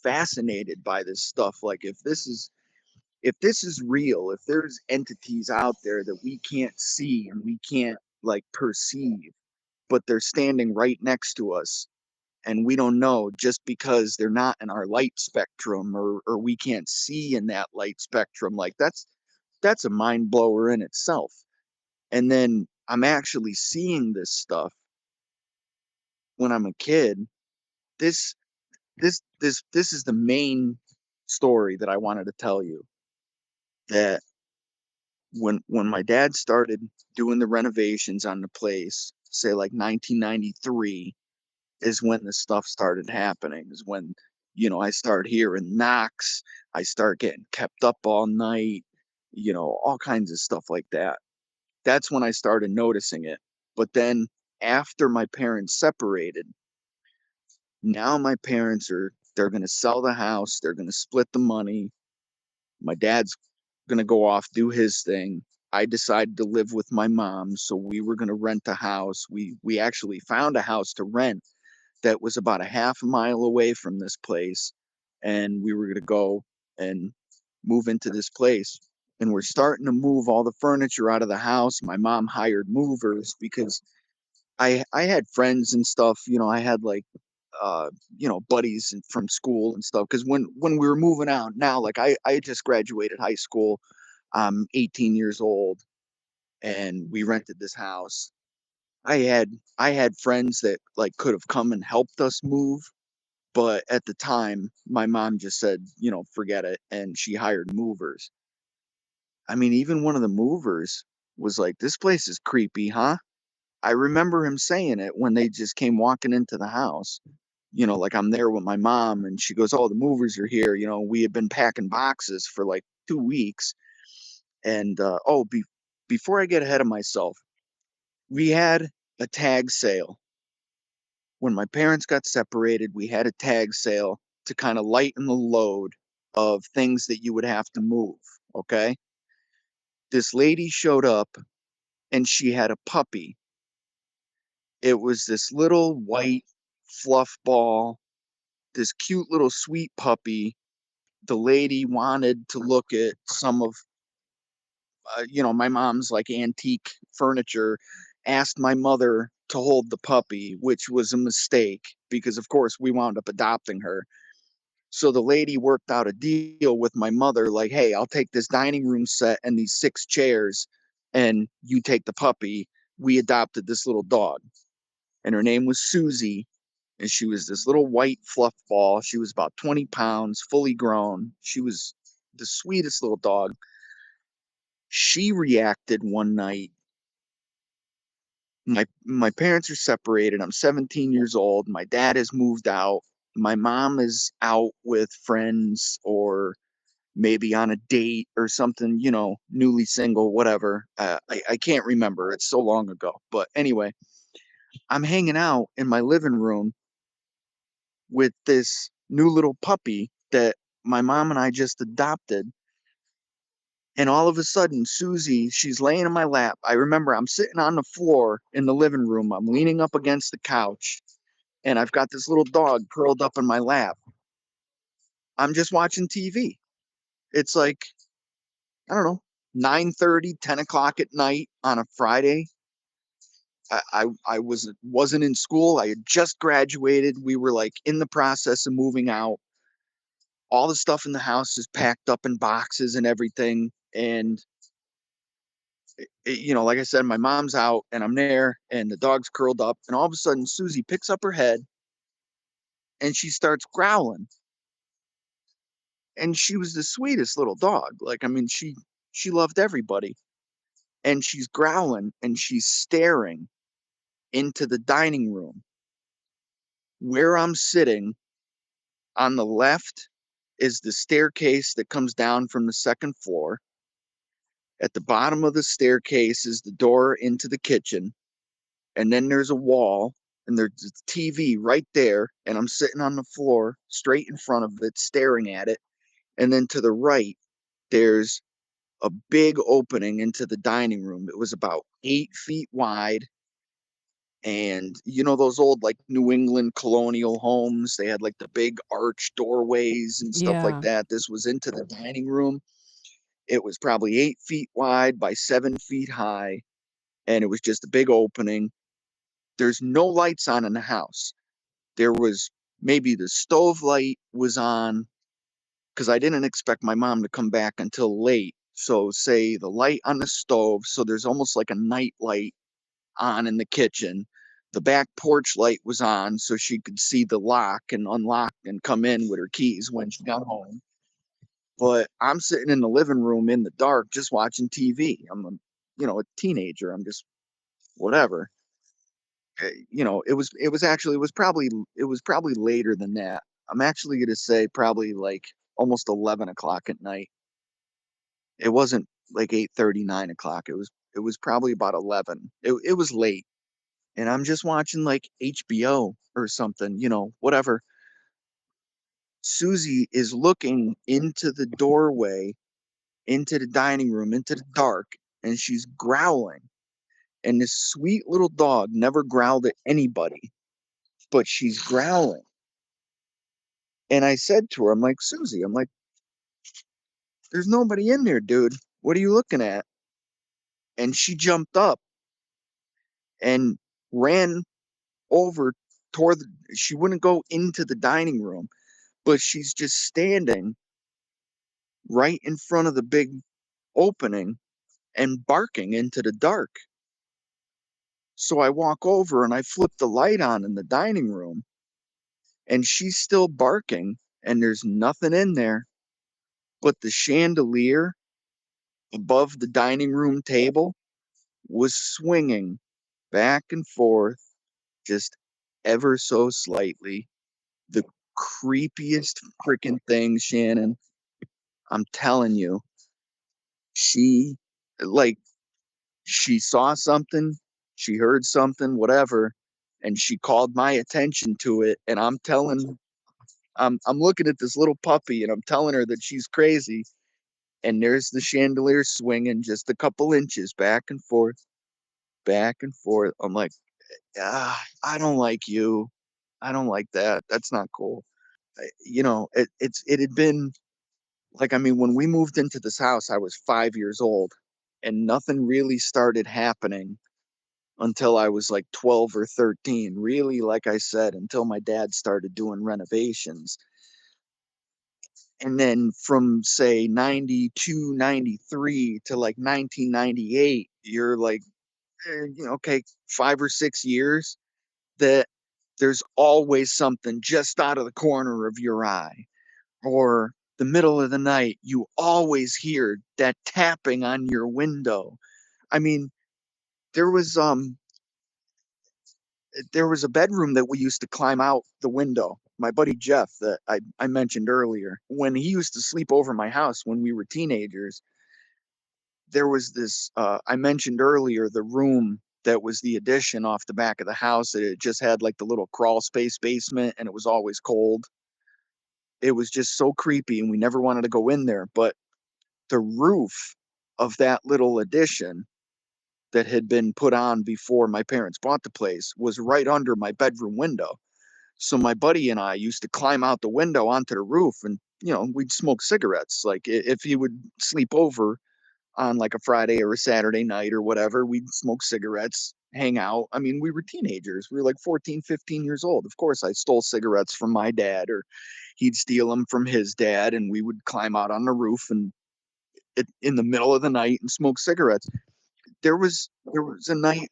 fascinated by this stuff. Like if this is real, if there's entities out there that we can't see and we can't like perceive, but they're standing right next to us and we don't know just because they're not in our light spectrum or we can't see in that light spectrum, like that's a mind blower in itself. And then I'm actually seeing this stuff when I'm a kid. This this this this is the main story that I wanted to tell you, that when my dad started doing the renovations on the place, say like 1993, is when this stuff started happening. Is when, I start hearing knocks, I start getting kept up all night, all kinds of stuff like that. That's when I started noticing it. But then after my parents separated, now my parents they're going to sell the house, they're going to split the money. My dad's going to go off, do his thing. I decided to live with my mom, so we were going to rent a house. We actually found a house to rent that was about a half a mile away from this place, and we were going to go and move into this place. And we're starting to move all the furniture out of the house. My mom hired movers because I had friends and stuff. I had like uh buddies from school and stuff, because when we were moving out, now like I just graduated high school. I'm 18 years old and we rented this house. I had friends that like could have come and helped us move, but at the time my mom just said, forget it, and she hired movers. I mean, even one of the movers was like, this place is creepy, huh? I remember him saying it when they just came walking into the house. Like I'm there with my mom and she goes, oh, the movers are here. We had been packing boxes for like 2 weeks. And before I get ahead of myself, we had a tag sale. When my parents got separated, we had a tag sale to kind of lighten the load of things that you would have to move. Okay. This lady showed up and she had a puppy. It was this little white fluff ball, this cute little sweet puppy. The lady wanted to look at some of, my mom's like antique furniture, asked my mother to hold the puppy, which was a mistake because, of course, we wound up adopting her. So the lady worked out a deal with my mother, like, hey, I'll take this dining room set and these 6 chairs, and you take the puppy. We adopted this little dog, and her name was Susie. And she was this little white fluff ball. She was about 20 pounds, fully grown. She was the sweetest little dog. She reacted one night. My parents are separated. I'm 17 years old. My dad has moved out. My mom is out with friends or maybe on a date or something, newly single, whatever. I can't remember. It's so long ago. But anyway, I'm hanging out in my living room with this new little puppy that my mom and I just adopted. And all of a sudden, Susie, she's laying in my lap. I remember I'm sitting on the floor in the living room. I'm leaning up against the couch, and I've got this little dog curled up in my lap. I'm just watching TV. It's like, I don't know, 9:30, 10 o'clock at night on a Friday. I wasn't in school. I had just graduated. We were like in the process of moving out. All the stuff in the house is packed up in boxes and everything. And like I said, my mom's out and I'm there and the dog's curled up. And all of a sudden, Susie picks up her head and she starts growling. And she was the sweetest little dog. Like, I mean, she loved everybody. And she's growling and she's staring into the dining room where I'm sitting. On the left is the staircase that comes down from the second floor. At the bottom of the staircase is the door into the kitchen. And then there's a wall and there's a TV right there. And I'm sitting on the floor straight in front of it, staring at it. And then to the right, there's a big opening into the dining room. It was about 8 feet wide. And those old like New England colonial homes, they had like the big arch doorways and stuff like Yeah. that. This was into the dining room. It was probably 8 feet wide by 7 feet high, and it was just a big opening. There's no lights on in the house. There was maybe the stove light was on because I didn't expect my mom to come back until late. So say the light on the stove, so there's almost like a night light on in the kitchen. The back porch light was on so she could see the lock and unlock and come in with her keys when she got home. But I'm sitting in the living room in the dark just watching TV. I'm a teenager. I'm just whatever. It was probably later than that. I'm actually going to say probably like almost 11 o'clock at night. It wasn't like 8:30, 9 o'clock. It was probably about 11. It was late. And I'm just watching like HBO or something, whatever. Susie is looking into the doorway, into the dining room, into the dark, and she's growling. And this sweet little dog never growled at anybody, but she's growling. And I said to her, I'm like, Susie, I'm like, there's nobody in there, dude. What are you looking at? And she jumped up and ran over toward she wouldn't go into the dining room, but she's just standing right in front of the big opening and barking into the dark. So I walk over and I flip the light on in the dining room and she's still barking and there's nothing in there, but the chandelier above the dining room table was swinging back and forth just ever so slightly. The creepiest freaking thing, Shannon. I'm telling you, she like she saw something, she heard something, whatever, and she called my attention to it. And I'm looking at this little puppy, and I'm telling her that she's crazy. And there's the chandelier swinging just a couple inches back and forth, back and forth. I'm like, I don't like you. I don't like that. That's not cool. It had been like, I mean, when we moved into this house, I was 5 years old, and nothing really started happening until I was like 12 or 13. Really, like I said, until my dad started doing renovations. And then from say 92, 93 to like 1998, you're like, okay, 5 or 6 years that there's always something just out of the corner of your eye, or the middle of the night, you always hear that tapping on your window. I mean, there was a bedroom that we used to climb out the window. My buddy Jeff, that I mentioned earlier, when he used to sleep over my house when we were teenagers, there was this, I mentioned earlier, the room that was the addition off the back of the house. It just had like the little crawl space basement and it was always cold. It was just so creepy and we never wanted to go in there. But the roof of that little addition that had been put on before my parents bought the place was right under my bedroom window. So my buddy and I used to climb out the window onto the roof and, we'd smoke cigarettes. Like if he would sleep over on like a Friday or a Saturday night or whatever, we'd smoke cigarettes, hang out. I mean, we were teenagers. We were like 14, 15 years old. Of course, I stole cigarettes from my dad, or he'd steal them from his dad, and we would climb out on the roof and in the middle of the night and smoke cigarettes. There was a night,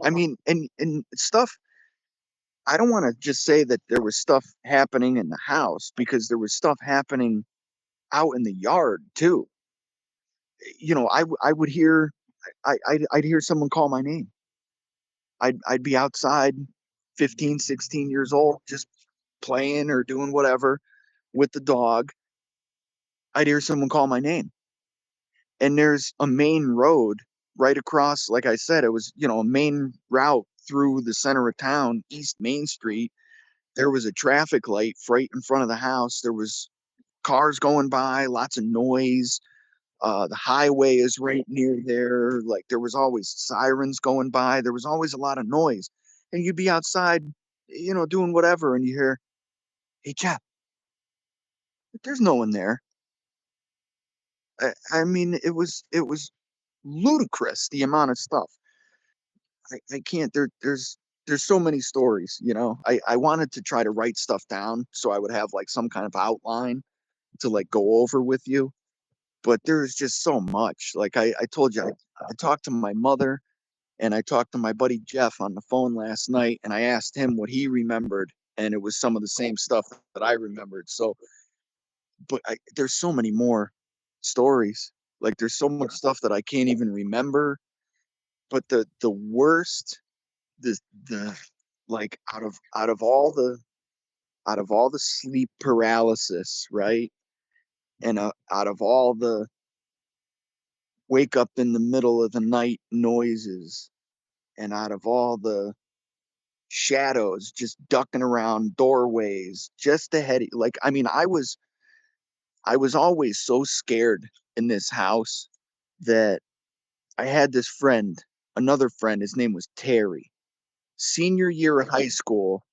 I mean, and stuff. I don't want to just say that there was stuff happening in the house, because there was stuff happening out in the yard too. I would hear, I'd hear someone call my name. I'd be outside, 15, 16 years old, just playing or doing whatever with the dog. I'd hear someone call my name. And there's a main road right across, like I said, it was, a main route through the center of town, East Main Street. There was a traffic light right in front of the house. There was cars going by, lots of noise. The highway is right near there. Like there was always sirens going by. There was always a lot of noise. And you'd be outside, doing whatever, and you hear, "Hey, Jeff, there's no one there." I mean, it was ludicrous, the amount of stuff. I can't. There's so many stories. I wanted to try to write stuff down so I would have like some kind of outline to like go over with you, but there's just so much. Like I told you, I talked to my mother and I talked to my buddy Jeff on the phone last night, and I asked him what he remembered, and it was some of the same stuff that I remembered. So, but there's so many more stories. Like there's so much stuff that I can't even remember. But the worst, the like out of all the sleep paralysis, right? And out of all the wake up in the middle of the night noises, and out of all the shadows just ducking around doorways just ahead, like, I mean, I was always so scared in this house that I had this friend, another friend, his name was Terry. Senior year of high school,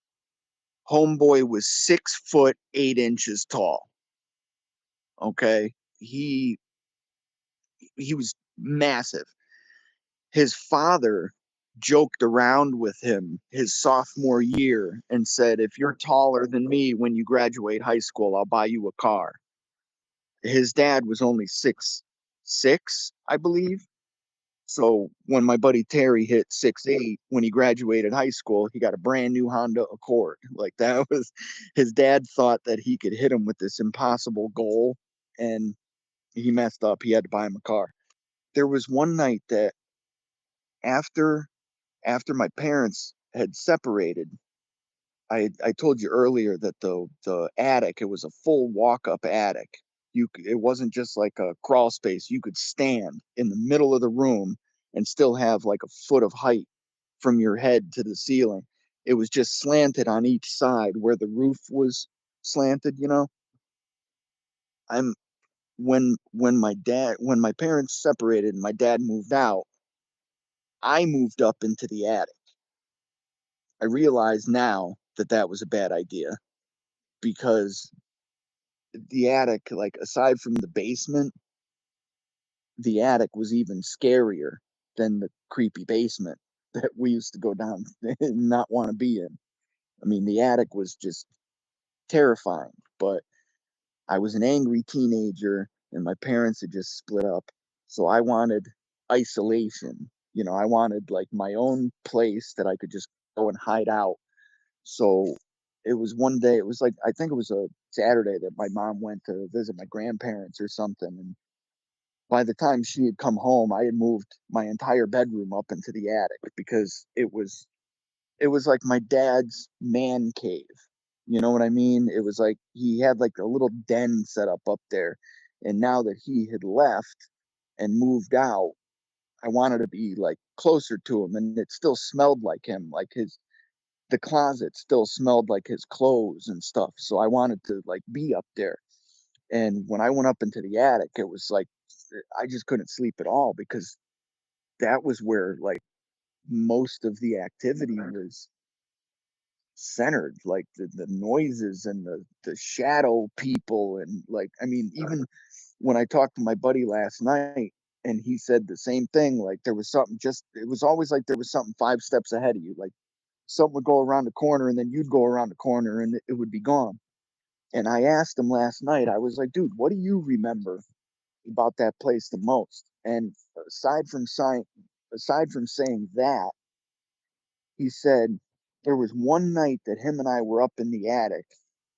homeboy was 6 foot 8 inches tall. Okay. He was massive. His father joked around with him his sophomore year and said, "If you're taller than me when you graduate high school, I'll buy you a car." His dad was only 6'6", I believe. So when my buddy Terry hit 6'8" when he graduated high school, he got a brand new Honda Accord. Like that was, his dad thought that he could hit him with this impossible goal, and he messed up. He had to buy him a car. There was one night that after my parents had separated, I told you earlier that the attic, it was a full walk up attic. It wasn't just like a crawl space. You could stand in the middle of the room and still have like a foot of height from your head to the ceiling. It was just slanted on each side where the roof was slanted. I'm when my parents separated and my dad moved out, I moved up into the attic. I realize now that that was a bad idea, because the attic, like aside from the basement, the attic was even scarier than the creepy basement that we used to go down and not want to be in. I mean, the attic was just terrifying, but I was an angry teenager and my parents had just split up. So I wanted isolation. I wanted like my own place that I could just go and hide out. So it was one day, it was like, I think it was a Saturday that my mom went to visit my grandparents or something. And by the time she had come home, I had moved my entire bedroom up into the attic, because it was like my dad's man cave. You know what I mean? It was like he had like a little den set up there. And now that he had left and moved out, I wanted to be like closer to him, and it still smelled like him. Like the closet still smelled like his clothes and stuff. So I wanted to like be up there. And when I went up into the attic, it was like I just couldn't sleep at all because that was where like most of the activity was centered, like the noises and the shadow people. And like, I mean, even when I talked to my buddy last night and he said the same thing, like there was something just, it was always like there was something 5 steps ahead of you. Like something would go around the corner and then you'd go around the corner and it would be gone. And I asked him last night, I was like, dude, what do you remember about that place the most? And aside from aside from saying that, he said there was one night that him and I were up in the attic.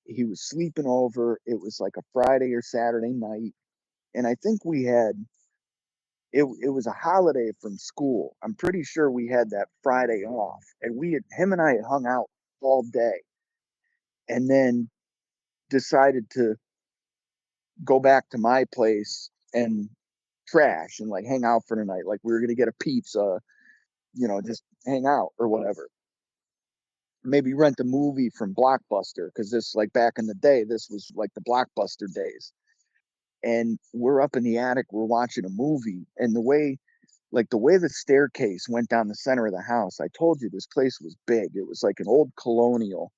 He was sleeping over. It was like a Friday or Saturday night. And I think we had it was a holiday from school. I'm pretty sure we had that Friday off. And we had him and I had hung out all day and then decided to go back to my place and trash and like hang out for the night. Like we were gonna get a pizza, just hang out or whatever. Maybe rent a movie from Blockbuster because this, like back in the day, this was like the Blockbuster days. And we're up in the attic, we're watching a movie, and the way the staircase went down the center of the house. I told you this place was big. It was like an old colonial.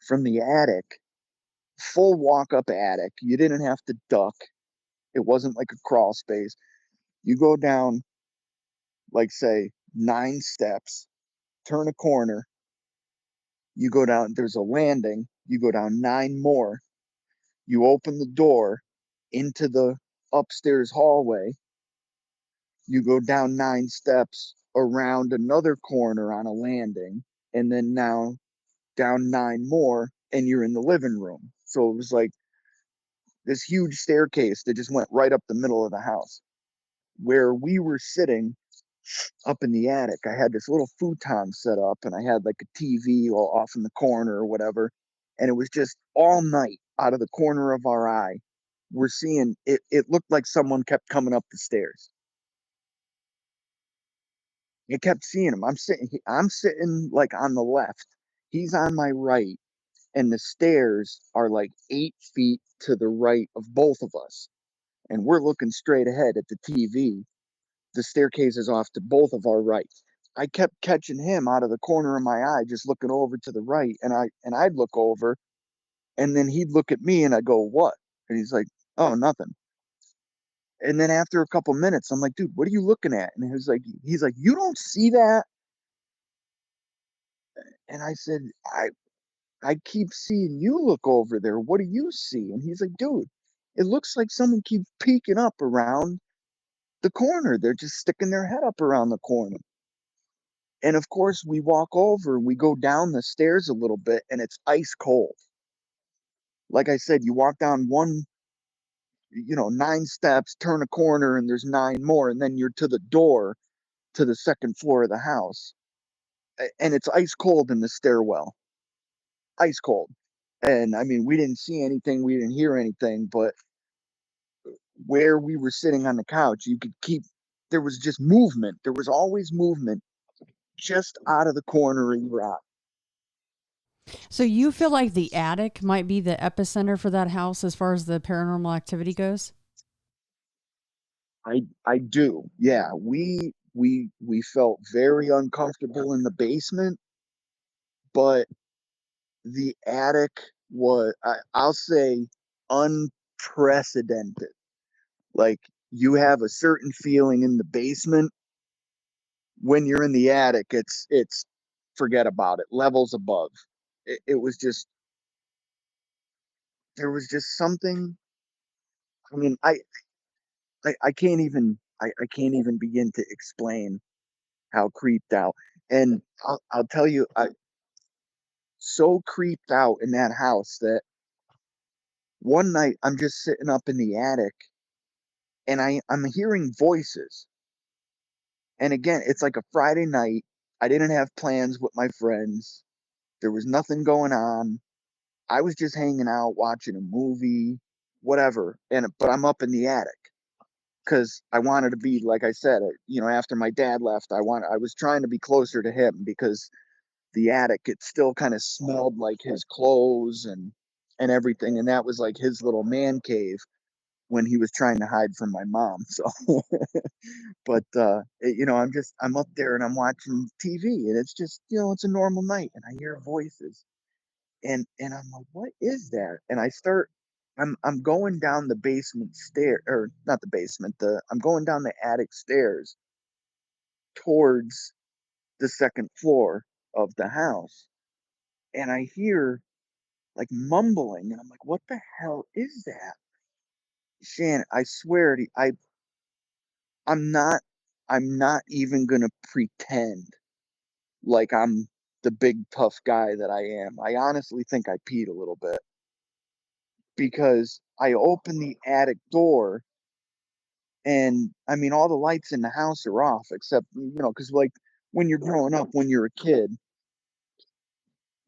From the attic, full walk up attic. You didn't have to duck. It wasn't like a crawl space. You go down, like say 9 steps, turn a corner, you go down, there's a landing, you go down 9 more, you open the door into the upstairs hallway, you go down 9 steps around another corner on a landing, and then now down 9 more, and you're in the living room. So it was like this huge staircase that just went right up the middle of the house. Where we were sitting up in the attic, I had this little futon set up and I had like a TV all off in the corner or whatever. And it was just all night out of the corner of our eye. We're seeing it, it looked like someone kept coming up the stairs. It kept seeing him. I'm sitting like on the left. He's on my right. And the stairs are like 8 feet to the right of both of us. And we're looking straight ahead at the TV. The staircase is off to both of our rights. I kept catching him out of the corner of my eye, just looking over to the right, and I'd look over, and then he'd look at me, and I'd go, "What?" And he's like, "Oh, nothing." And then after a couple minutes, I'm like, "Dude, what are you looking at?" And he's like, "You don't see that?" And I said, "I keep seeing you look over there. What do you see?" And he's like, "Dude, it looks like someone keeps peeking up around the corner. They're just sticking their head up around the corner." And of course, we walk over, we go down the stairs a little bit, and it's ice cold. Like I said, you walk down 9 steps, turn a corner, and there's 9 more, and then you're to the door to the second floor of the house. And it's ice cold in the stairwell. Ice cold. And I mean, we didn't see anything, we didn't hear anything, but where we were sitting on the couch, there was just movement. There was always movement just out of the corner of your eye. So you feel like the attic might be the epicenter for that house as far as the paranormal activity goes? I do. Yeah, we felt very uncomfortable in the basement, but the attic was I'll say unprecedented. Like you have a certain feeling in the basement when you're in the attic. It's forget about it. Levels above. It was just there was just something. I mean, I can't even I can't even begin to explain how creeped out. And I'll tell you, I so creeped out in that house that one night I'm just sitting up in the attic and I'm hearing voices. And again, it's like a Friday night. I didn't have plans with my friends. There was nothing going on. I was just hanging out, watching a movie, whatever. But I'm up in the attic because I wanted to be, like I said, after my dad left, I was trying to be closer to him because the attic, it still kind of smelled like his clothes and everything, and that was like his little man cave. when he was trying to hide from my mom. So, but I'm up there and I'm watching TV, and it's just, it's a normal night, and I hear voices, and I'm like, what is that? And I'm going down the basement stair, or not the basement, I'm going down the attic stairs towards the second floor of the house, and I hear like mumbling, and I'm like, what the hell is that? Shannon, I swear to you, I'm not I'm not even gonna pretend like I'm the big tough guy that I am. I honestly think I peed a little bit, because I opened the attic door, and I mean, all the lights in the house are off except, because like when you're growing up, when you're a kid,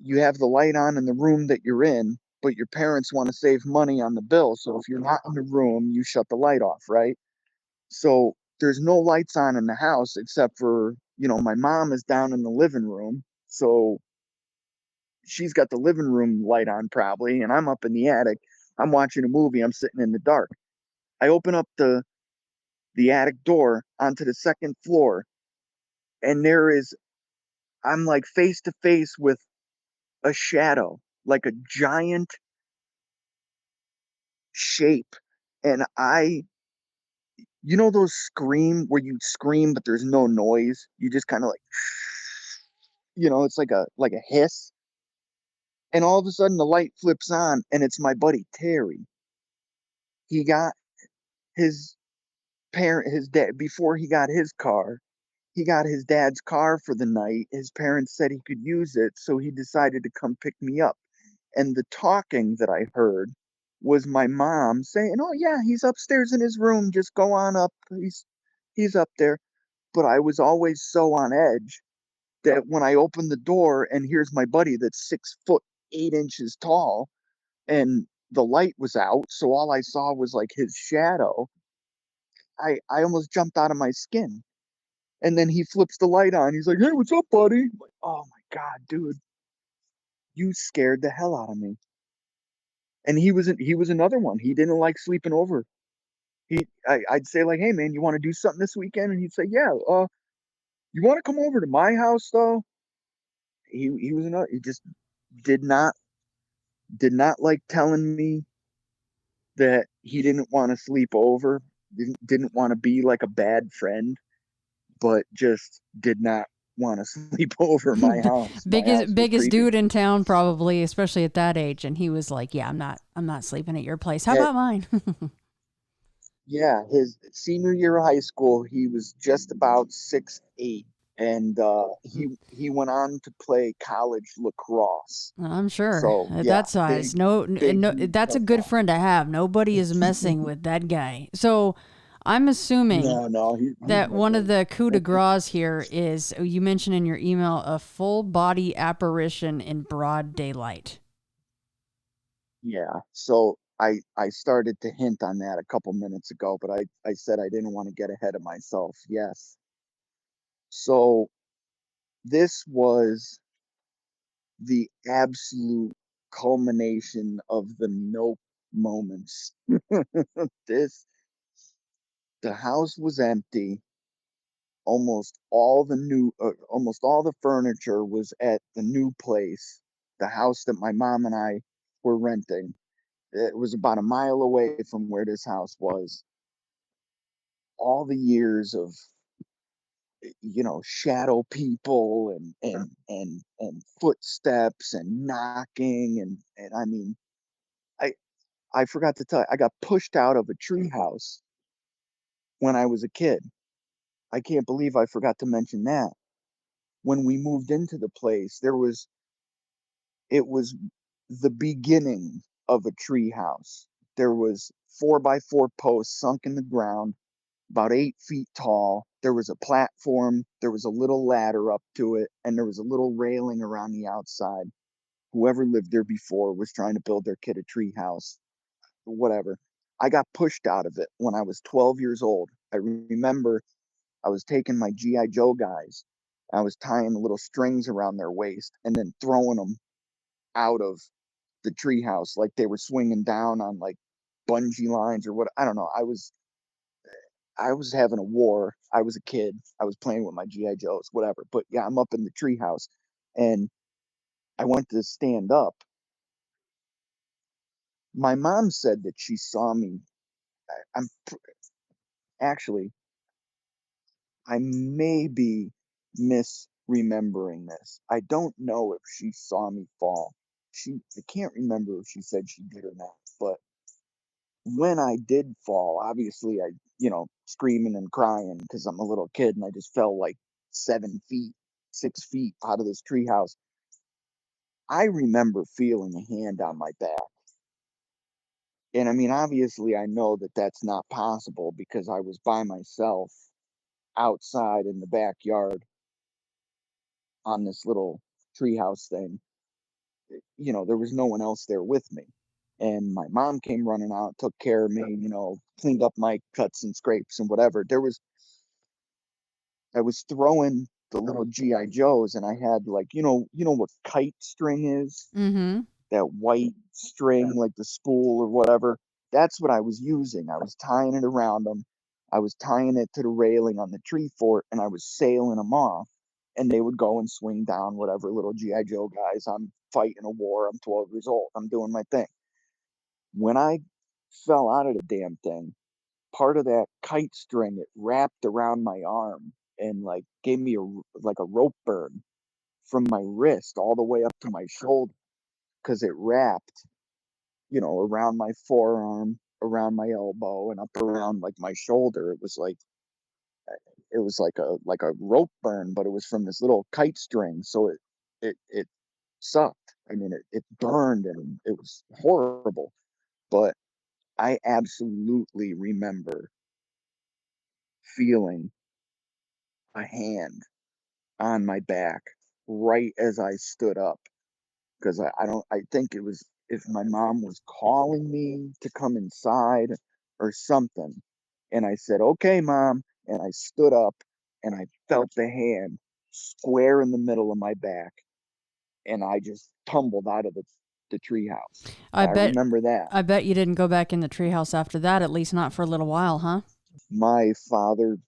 you have the light on in the room that you're in, but your parents want to save money on the bill. So if you're not in the room, you shut the light off, right? So there's no lights on in the house except for, my mom is down in the living room. So she's got the living room light on probably, and I'm up in the attic. I'm watching a movie. I'm sitting in the dark. I open up the attic door onto the second floor, and I'm like face to face with a shadow, like a giant shape. And those scream where you scream, but there's no noise. You just kind of like, it's like a hiss. And all of a sudden the light flips on, and it's my buddy Terry. He got his his dad, before he got his car, he got his dad's car for the night. His parents said he could use it, so he decided to come pick me up. And the talking that I heard was my mom saying, "Oh yeah, he's upstairs in his room. Just go on up. He's up there." But I was always so on edge that when I opened the door and here's my buddy that's 6 foot 8 inches tall, and the light was out, so all I saw was like his shadow. I almost jumped out of my skin. And then he flips the light on. He's like, "Hey, what's up, buddy?" I'm like, oh my God, dude, you scared the hell out of me. And he was another one. He didn't like sleeping over. I'd say like, "Hey man, you want to do something this weekend?" And he'd say, "Yeah, you want to come over to my house though?" He was another. He just did not did not like telling me that he didn't want to sleep over, didn't want to be like a bad friend, but just did not want to sleep over my house. My house was biggest creepy. dude in town probably, especially at that age, and he was like, "Yeah, I'm not sleeping at your place. How Had about mine?" Yeah, his senior year of high school, he was just about 6'8", and he went on to play college lacrosse. I'm sure So at yeah, that size, big, no, huge, that's a tough good friend to have. Nobody is guy. messing with that guy. So I'm assuming No, he's that my one of buddy. the coup de grace here is, you mentioned in your email, a full body apparition in broad daylight. Yeah, so I started to hint on that a couple minutes ago, but I said I didn't want to get ahead of myself. Yes, so this was the absolute culmination of the nope moments. This The house was empty. Almost all the furniture was at the new place, the house that my mom and I were renting. It was about a mile away from where this house was. All the years of, shadow people and footsteps and knocking, and I mean, I I forgot to tell you, I got pushed out of a treehouse when I was a kid. I can't believe I forgot to mention that. When we moved into the place, it was the beginning of a tree house. There was 4x4 posts sunk in the ground, about 8 feet tall. There was a platform, there was a little ladder up to it, and there was a little railing around the outside. Whoever lived there before was trying to build their kid a tree house, whatever. I got pushed out of it when I was 12 years old. I remember I was taking my GI Joe guys. I was tying little strings around their waist and then throwing them out of the treehouse like they were swinging down on like bungee lines or what. I don't know. I was having a war. I was a kid. I was playing with my GI Joes, whatever. But yeah, I'm up in the treehouse, and I went to stand up. My mom said that she saw me. I'm actually, I may be misremembering this. I don't know if she saw me fall. I can't remember if she said she did or not. But when I did fall, obviously screaming and crying because I'm a little kid and I just fell like 7 feet, 6 feet out of this treehouse. I remember feeling a hand on my back. And I mean, obviously, I know that that's not possible because I was by myself outside in the backyard on this little treehouse thing. There was no one else there with me. And my mom came running out, took care of me, cleaned up my cuts and scrapes and whatever. I was throwing the little GI Joes, and I had like what kite string is, Mm-hmm. that white string, like the spool or whatever. That's what I was using. I was tying it around them. I was tying it to the railing on the tree fort, and I was sailing them off. And they would go and swing down whatever little GI Joe guys. I'm fighting a war. I'm 12 years old. I'm doing my thing. When I fell out of the damn thing, part of that kite string, it wrapped around my arm and like gave me like a rope burn from my wrist all the way up to my shoulder because it wrapped, around my forearm, around my elbow, and up around like my shoulder. It was like a rope burn, but it was from this little kite string, so it sucked. I mean, it burned and it was horrible. But I absolutely remember feeling a hand on my back right as I stood up because I think it was if my mom was calling me to come inside or something. And I said, "Okay, mom." And I stood up and I felt the hand square in the middle of my back. And I just tumbled out of the treehouse. I I bet remember that. I bet you didn't go back in the treehouse after that, at least not for a little while, huh? My father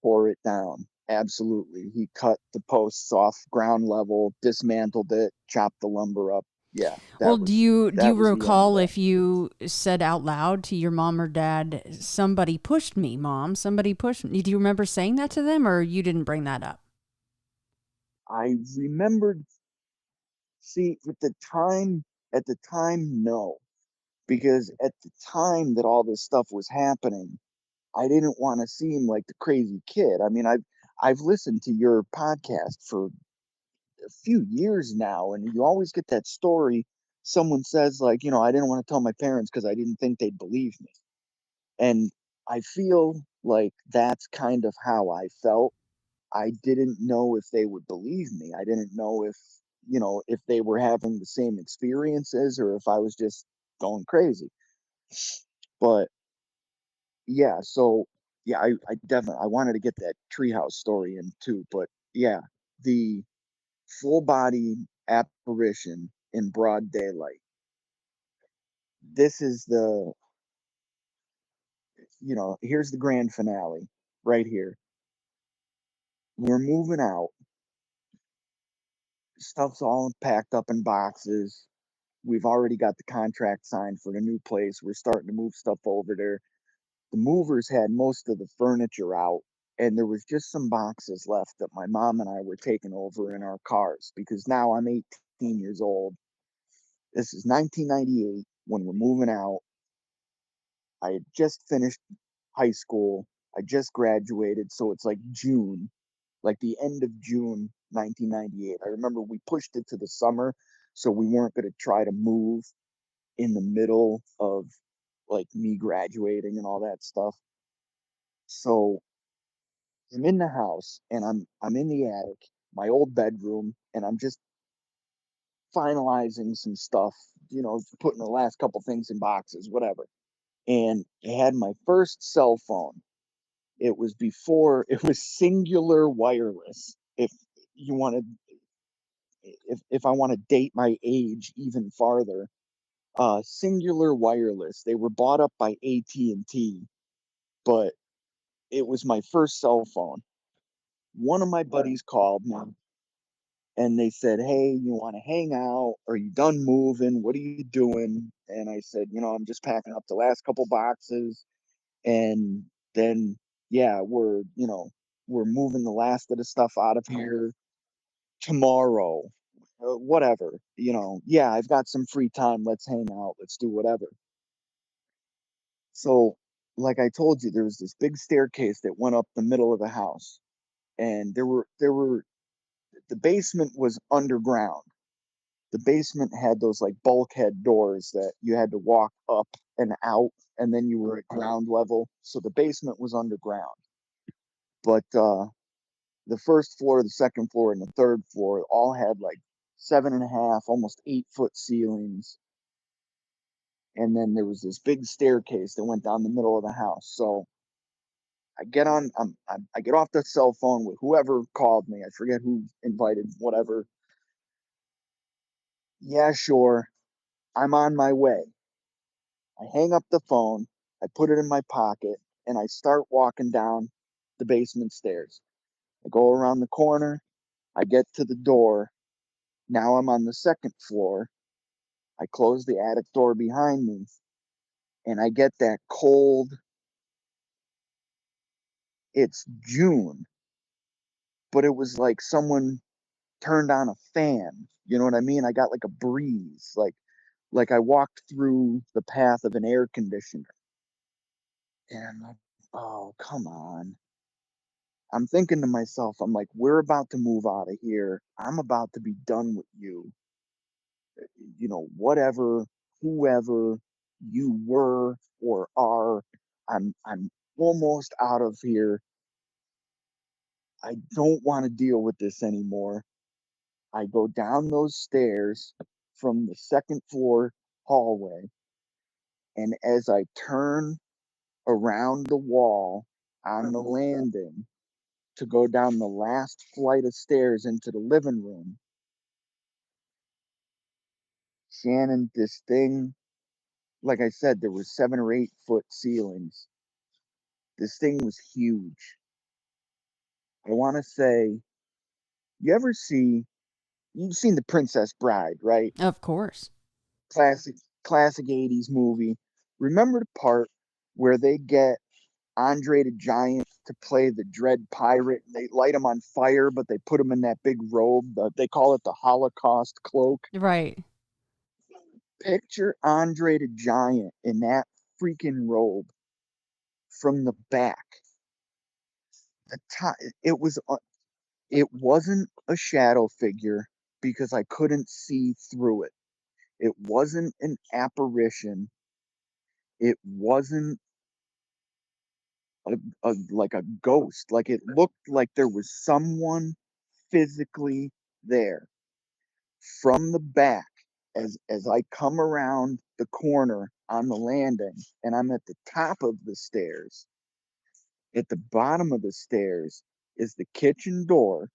tore it down. Absolutely. He cut the posts off ground level, dismantled it, chopped the lumber up. Yeah, Well, that do was you do that you was the end of recall that. if you said out loud to your mom or dad, "Somebody pushed me, mom. Somebody pushed me." Do you remember saying that to them, or you didn't bring that up? I remembered, see, at the time, no, because at the time that all this stuff was happening, I didn't want to seem like the crazy kid. I mean, I've listened to your podcast for a few years now, and you always get that story. Someone says like, I didn't want to tell my parents because I didn't think they'd believe me. And I feel like that's kind of how I felt. I didn't know if they would believe me. I didn't know if they were having the same experiences or if I was just going crazy. But yeah, so yeah, I definitely I wanted to get that treehouse story in too. But yeah, the full body apparition in broad daylight. This is here's the grand finale right here. We're moving out. Stuff's all packed up in boxes. We've already got the contract signed for the new place. We're starting to move stuff over there. The movers had most of the furniture out, and there was just some boxes left that my mom and I were taking over in our cars because now I'm 18 years old. This is 1998 when we're moving out. I had just finished high school. I just graduated, so it's like June, like the end of June 1998. I remember we pushed it to the summer, so we weren't going to try to move in the middle of like me graduating and all that stuff. So I'm in the house and I'm in the attic, my old bedroom, and I'm just finalizing some stuff, putting the last couple things in boxes, whatever. And I had my first cell phone. It was singular wireless. You wanted if I want to date my age even farther, Singular Wireless. They were bought up by AT&T, but it was my first cell phone. One of my buddies called me and they said, "Hey, you want to hang out? Are you done moving? What are you doing?" And I said, "I'm just packing up the last couple boxes, and then yeah, we're moving the last of the stuff out of here tomorrow. Whatever, yeah, I've got some free time. Let's hang out. Let's do whatever." So, like I told you, there was this big staircase that went up the middle of the house, and there were the basement was underground. The basement had those like bulkhead doors that you had to walk up and out, and then you were at ground level. So the basement was underground. But the first floor, the second floor, and the third floor all had like 7.5, almost 8 foot ceilings. And then there was this big staircase that went down the middle of the house. So I get on, I get off the cell phone with whoever called me. I forget who invited, whatever. Yeah, sure. I'm on my way. I hang up the phone, I put it in my pocket, and I start walking down the basement stairs. I go around the corner, I get to the door. Now I'm on the second floor. I close the attic door behind me, and I get that cold, it's June, but it was like someone turned on a fan. You know what I mean? I got like a breeze, like I walked through the path of an air conditioner. And I'm like, oh, come on. I'm thinking to myself, I'm like, we're about to move out of here. I'm about to be done with you. Whatever, whoever you were or are, I'm almost out of here. I don't want to deal with this anymore. I go down those stairs from the second floor hallway, and as I turn around the wall on the landing to go down the last flight of stairs into the living room, Shannon, this thing, like I said, there were 7 or 8 foot ceilings. This thing was huge. I want to say, you ever you've seen The Princess Bride, right? Of course. Classic, classic 80s movie. Remember the part where they get Andre the Giant to play the Dread Pirate? They light him on fire, but they put him in that big robe. They call it the Holocaust cloak. Right. Picture Andre the Giant in that freaking robe from the back. The top, it wasn't a shadow figure because I couldn't see through it. It wasn't an apparition. It wasn't like a ghost. Like it looked like there was someone physically there from the back. As I come around the corner on the landing and I'm at the top of the stairs, at the bottom of the stairs is the kitchen door,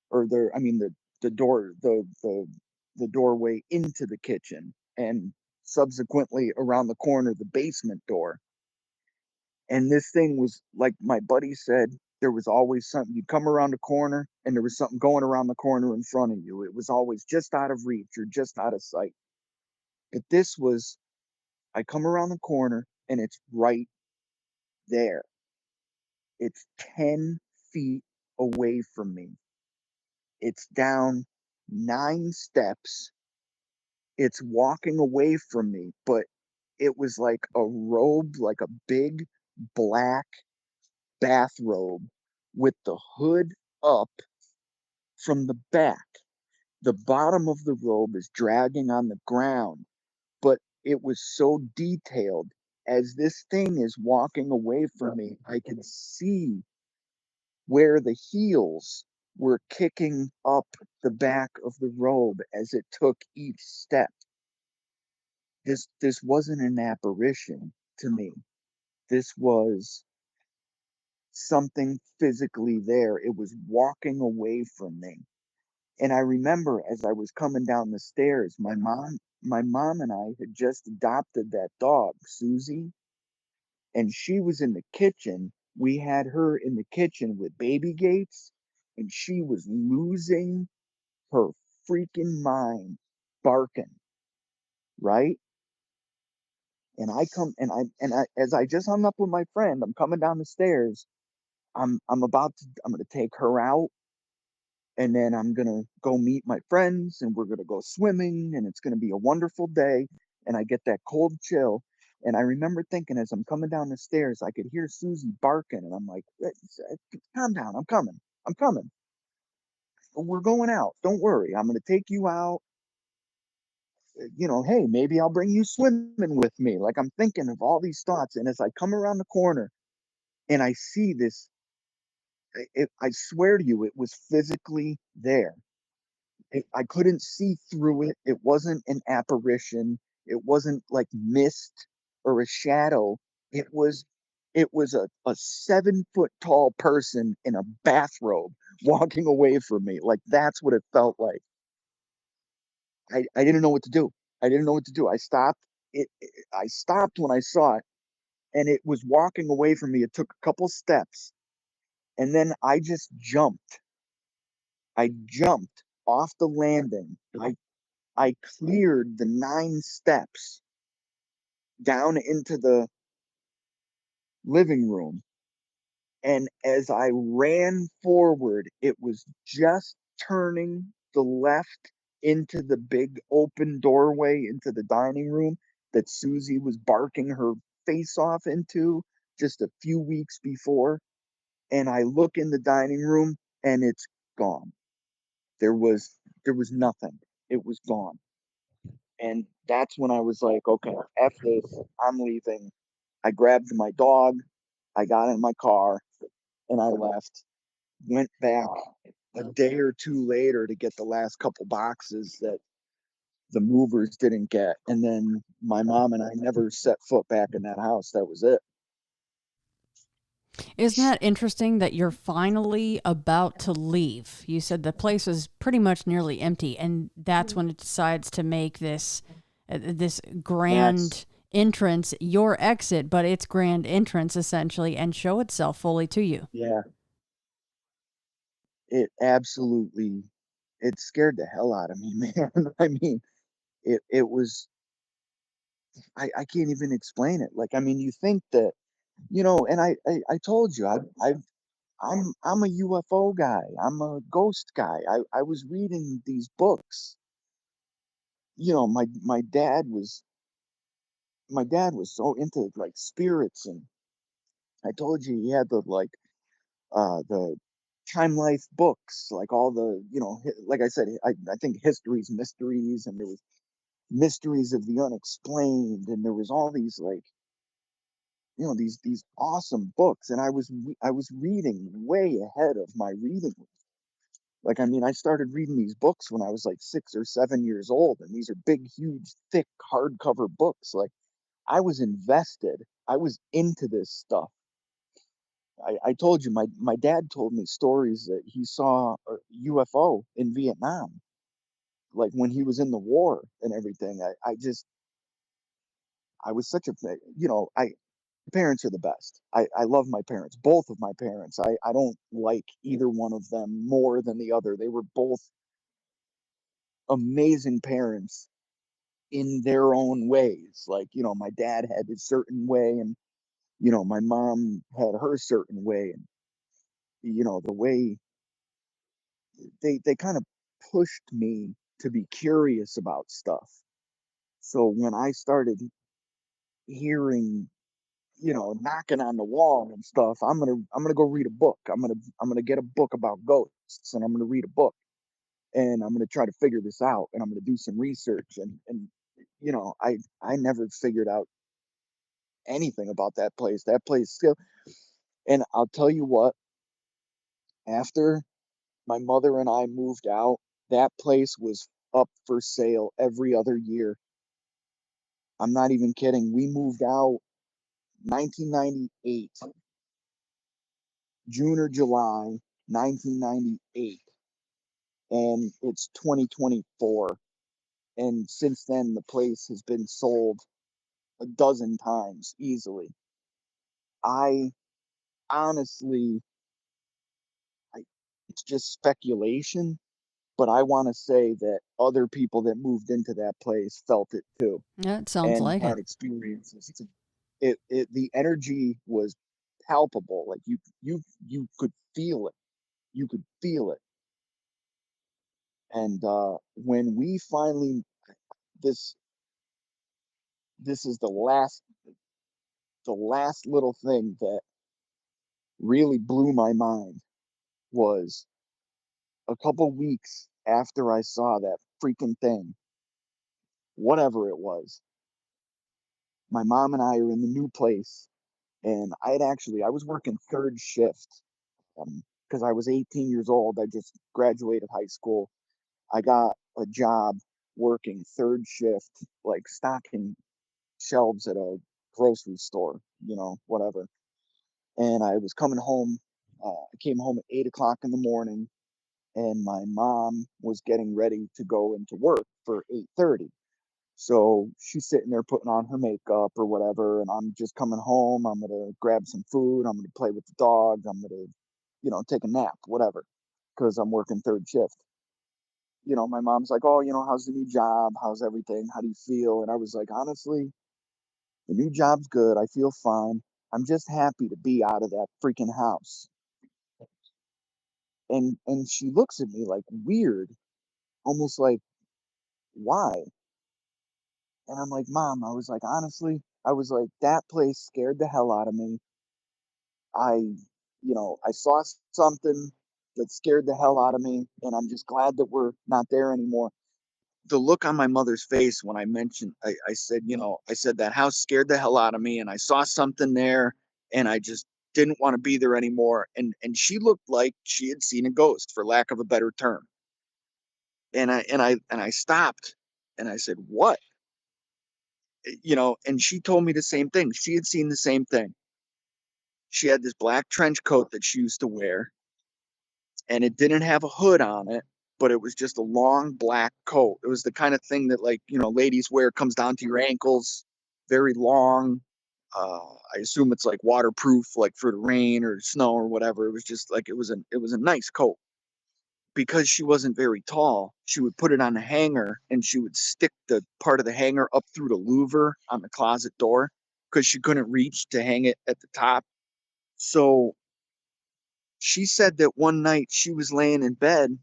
or I mean the door, the doorway into the kitchen, and subsequently around the corner the basement door. And this thing was, like my buddy said, there was always something. You'd come around the corner and there was something going around the corner in front of you. It was always just out of reach or just out of sight. But this was, I come around the corner and it's right there. It's 10 feet away from me. It's down 9 steps. It's walking away from me, but it was like a robe, like a big black bathrobe with the hood up from the back. The bottom of the robe is dragging on the ground, but it was so detailed. As this thing is walking away from me, I can see where the heels were kicking up the back of the robe as it took each step. This wasn't an apparition to me. This was something physically there. It was walking away from me. And I remember as I was coming down the stairs, my mom my mom and I had just adopted that dog, Susie, and she was in the kitchen. We had her in the kitchen with baby gates, and she was losing her freaking mind, barking, right? And as I just hung up with my friend, I'm coming down the stairs. I'm gonna take her out, and then I'm gonna go meet my friends, and we're gonna go swimming, and it's gonna be a wonderful day. And I get that cold chill, and I remember thinking as I'm coming down the stairs, I could hear Susie barking, and I'm like, Calm down, I'm coming. We're going out. Don't worry, I'm gonna take you out. Hey, maybe I'll bring you swimming with me. Like I'm thinking of all these thoughts, and as I come around the corner and I see this, I swear to you, it was physically there. I couldn't see through it. It wasn't an apparition. It wasn't like mist or a shadow. It was a 7 foot tall person in a bathrobe walking away from me. Like that's what it felt like. I didn't know what to do. I didn't know what to do. I stopped. I stopped when I saw it, and it was walking away from me. It took a couple steps, and then I just jumped. I jumped off the landing. I cleared the 9 steps down into the living room. And as I ran forward, it was just turning the left into the big open doorway into the dining room that Susie was barking her face off into just a few weeks before. And I look in the dining room and it's gone. There was there was nothing. It was gone. And that's when I was like, okay, F this, I'm leaving. I grabbed my dog, I got in my car, and I left. Went back a day or two later to get the last couple boxes that the movers didn't get. And then my mom and I never set foot back in that house. That was it. Isn't that interesting that you're finally about to leave? You said the place was pretty much nearly empty, and that's when it decides to make this That's, grand entrance, your exit, but its grand entrance essentially, and show itself fully to you. yeah, it absolutely, it scared the hell out of me, man. I mean, it was, I can't even explain it. Like, I mean, you think that, and I told you, I'm a UFO guy. I'm a ghost guy. I was reading these books. My dad was so into like spirits, and I told you he had the Time Life books, like all the like I said, I think History's Mysteries, and there was Mysteries of the Unexplained, and there was all these like these awesome books, and I was reading way ahead of my reading. Like, I mean, I started reading these books when I was like 6 or 7 years old, and these are big, huge, thick hardcover books. Like, I was invested. I was into this stuff. I told you, my dad told me stories that he saw a UFO in Vietnam, like when he was in the war and everything. I was such a, parents are the best. I love my parents, both of my parents. I don't like either one of them more than the other. They were both amazing parents in their own ways. Like, my dad had his certain way, and, my mom had her certain way. And, the way they kind of pushed me to be curious about stuff. So when I started hearing, knocking on the wall and stuff, I'm gonna go read a book. I'm gonna get a book about ghosts, and I'm gonna read a book, and I'm gonna try to figure this out, and I'm gonna do some research. And I never figured out anything about that place. That place still, and I'll tell you what, after my mother and I moved out, that place was up for sale every other year. I'm not even kidding. We moved out 1998, June or July 1998, and it's 2024, And since then, the place has been sold a dozen times easily. I honestly, I, it's just speculation, but I want to say that other people that moved into that place felt it too Yeah, it sounds and like it. had experiences. The energy was palpable. Like you could feel it. You could feel it. And when we finally, this this is the last little thing that really blew my mind was a couple weeks after I saw that freaking thing, whatever it was. My mom and I are in the new place, and I was working third shift because I was 18 years old. I just graduated high school. I got a job working third shift, like stocking shelves at a grocery store, whatever. And I was coming home. I came home at 8 o'clock in the morning, and my mom was getting ready to go into work for 8:30. So she's sitting there putting on her makeup or whatever, and I'm just coming home. I'm gonna grab some food. I'm gonna play with the dog. I'm gonna, take a nap, whatever, because I'm working third shift. My mom's like, "Oh, how's the new job? How's everything? How do you feel?" And I was like, "Honestly, the new job's good. I feel fine. I'm just happy to be out of that freaking house." And she looks at me like weird, almost like, "Why?" And I'm like, "Mom," I was like, "honestly," I was like, "that place scared the hell out of me. I saw something that scared the hell out of me, and I'm just glad that we're not there anymore." The look on my mother's face when I mentioned, I said, I said that house scared the hell out of me, and I saw something there, and I just didn't want to be there anymore. And she looked like she had seen a ghost, for lack of a better term. And I stopped, and I said, "What?" And she told me the same thing. She had seen the same thing. She had this black trench coat that she used to wear, and it didn't have a hood on it, but it was just a long black coat. It was the kind of thing that, like, ladies wear, comes down to your ankles, very long. I assume it's like waterproof, like for the rain or snow or whatever. It was just like it was a nice coat. Because she wasn't very tall, she would put it on a hanger, and she would stick the part of the hanger up through the louver on the closet door because she couldn't reach to hang it at the top. So she said that one night she was laying in bed,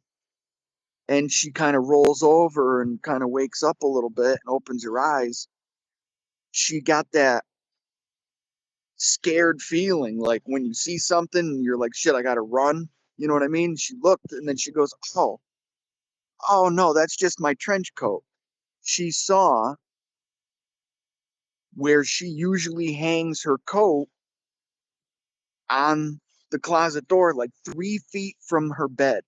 and she kind of rolls over and kind of wakes up a little bit and opens her eyes. She got that scared feeling, like when you see something and you're like, "Shit, I gotta run." You know what I mean? She looked, and then she goes, "Oh no, that's just my trench coat." She saw where she usually hangs her coat on the closet door, like 3 feet from her bed.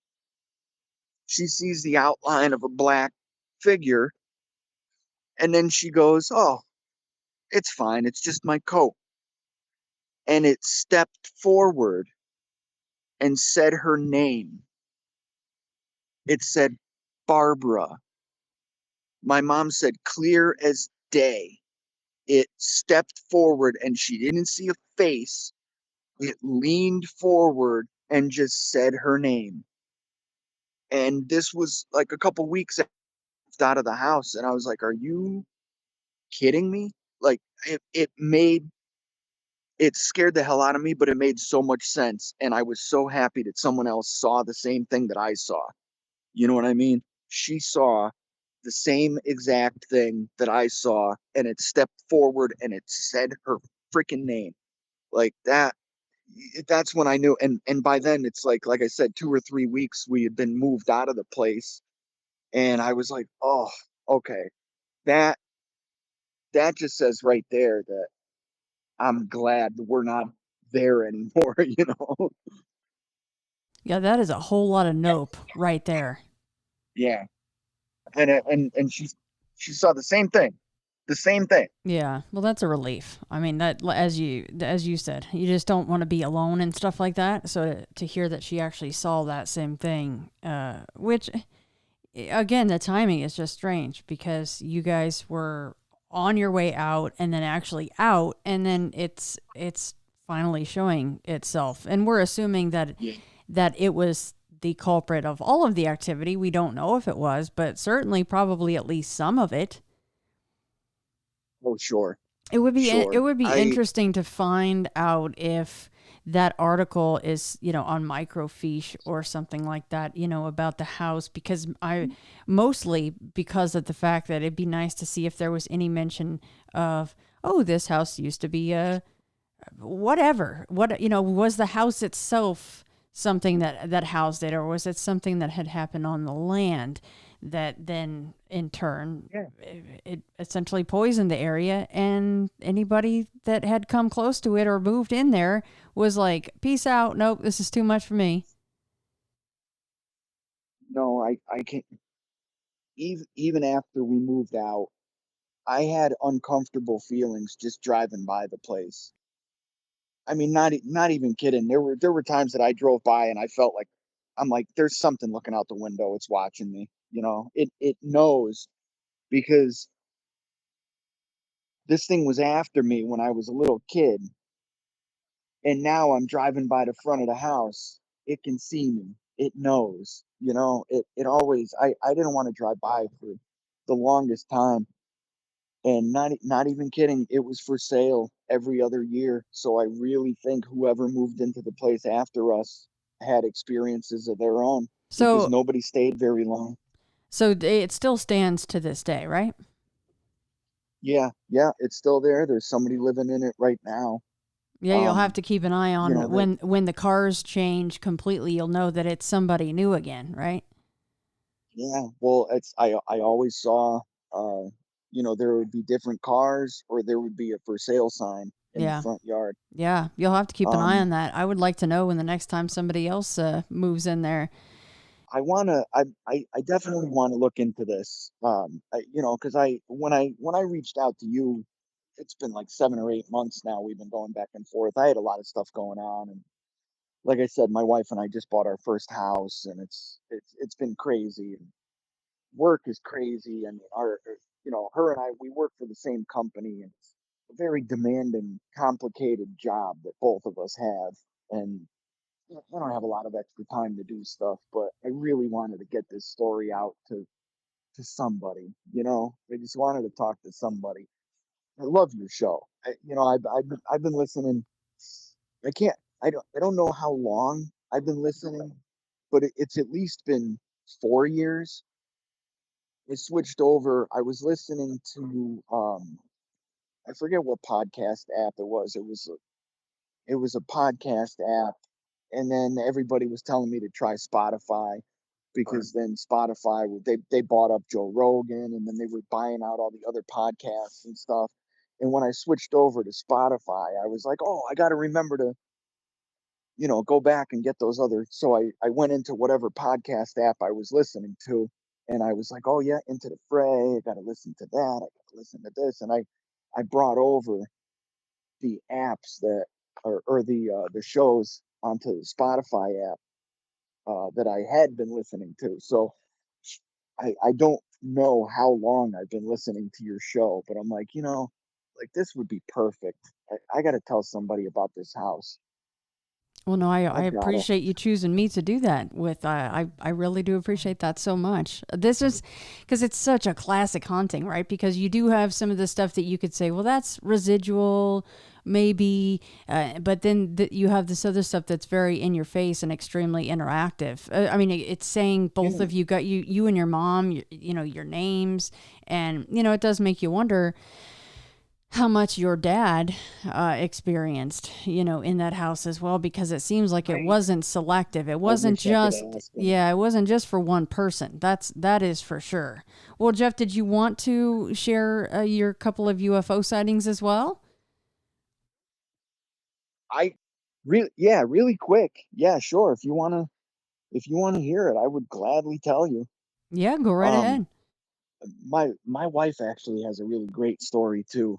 She sees the outline of a black figure, and then she goes, "Oh, it's fine. It's just my coat." And it stepped forward and said her name. It said Barbara. My mom said clear as day. It stepped forward, and she didn't see a face. It leaned forward and just said her name. And this was like a couple weeks out of the house. And I was like, "Are you kidding me?" Like, it scared the hell out of me, but it made so much sense. And I was so happy that someone else saw the same thing that I saw. You know what I mean? She saw the same exact thing that I saw, and it stepped forward and it said her freaking name. Like that. That's when I knew. And by then, it's like I said, 2 or 3 weeks we had been moved out of the place, and I was like, "Oh, okay." That that just says right there that I'm glad that we're not there anymore. You know? Yeah, that is a whole lot of nope right there. Yeah. And she saw the same thing. Yeah, well, that's a relief. I mean, that as you said, you just don't want to be alone and stuff like that. So to hear that she actually saw that same thing, which again, the timing is just strange because you guys were on your way out and then actually out, and then it's finally showing itself, and we're assuming that Yeah. it was the culprit of all of the activity. We don't know if it was, but certainly probably at least some of it. Oh, sure. It Sure. would be interesting to find out if that article is, on microfiche or something like that, about the house, because I mostly because of the fact that it'd be nice to see if there was any mention of, oh, this house used to be a whatever. What, was the house itself something that housed it, or was it something that had happened on the land that then in turn Yeah. it essentially poisoned the area, and anybody that had come close to it or moved in there was like, peace out, nope, this is too much for me. No, I can't. Even after we moved out, I had uncomfortable feelings just driving by the place. I mean, not even kidding. There were times that I drove by and I felt like I'm like, there's something looking out the window. It's watching me. It knows because this thing was after me when I was a little kid, and now I'm driving by the front of the house. It can see me. It knows. It always. I didn't want to drive by for the longest time. And not even kidding, it was for sale every other year. So I really think whoever moved into the place after us had experiences of their own because So nobody stayed very long. it still stands to this day, right? Yeah, yeah, it's still there. There's somebody living in it right now. Yeah, you'll have Um, to keep an eye you on know, that when the cars change completely. You'll know that it's somebody new again, right? yeah, well, I always saw there would be different cars or there would be a for sale sign in the Yeah. front yard. Yeah, you'll have to keep an eye Um, on that. I would like to know when the next time somebody else moves in there. I definitely want to look into this. Because when I reached out to you, it's been like 7 or 8 months now. We've been going back and forth. I had a lot of stuff going on, and like I said, my wife and I just bought our first house, and it's been crazy. And work is crazy. I mean, her and I, we work for the same company, and it's a very demanding, complicated job that both of us have, and I don't have a lot of extra time to do stuff, but I really wanted to get this story out to somebody. I just wanted to talk to somebody. I love your show. I've been listening. I can't. I don't know how long I've been listening, but it's at least been 4 years. I switched over. I was listening to I forget what podcast app it was. It was a podcast app, and then everybody was telling me to try Spotify because then Spotify they bought up Joe Rogan, and then they were buying out all the other podcasts and stuff. And when I switched over to Spotify, I was like, "Oh, I got to remember to, go back and get those other." So I went into whatever podcast app I was listening to, and I was like, "Oh yeah, Into the Fray. I got to listen to that. I got to listen to this." And I brought over the apps that or the shows onto the Spotify app that I had been listening to. So I don't know how long I've been listening to your show, but I'm like, like this would be perfect. I got to tell somebody about this house. Well, no, I I've got to. appreciate you choosing me to do that with. I really do appreciate that so much. This is because it's such a classic haunting, right? Because you do have some of the stuff that you could say, well, that's residual, maybe, but then you have this other stuff that's very in your face and extremely interactive. I mean, it's saying both Yeah, of you got you and your mom, your names, and it does make you wonder how much your dad experienced, in that house as well, because it seems like it right. wasn't selective. It I wasn't wish I could just, ask him. yeah, it wasn't just for one person. That is for sure. Well, Jeff, did you want to share your couple of UFO sightings as well? I really quick. Yeah, sure. If you wanna hear it, I would gladly tell you. Yeah, go right Um, ahead. my wife actually has a really great story too,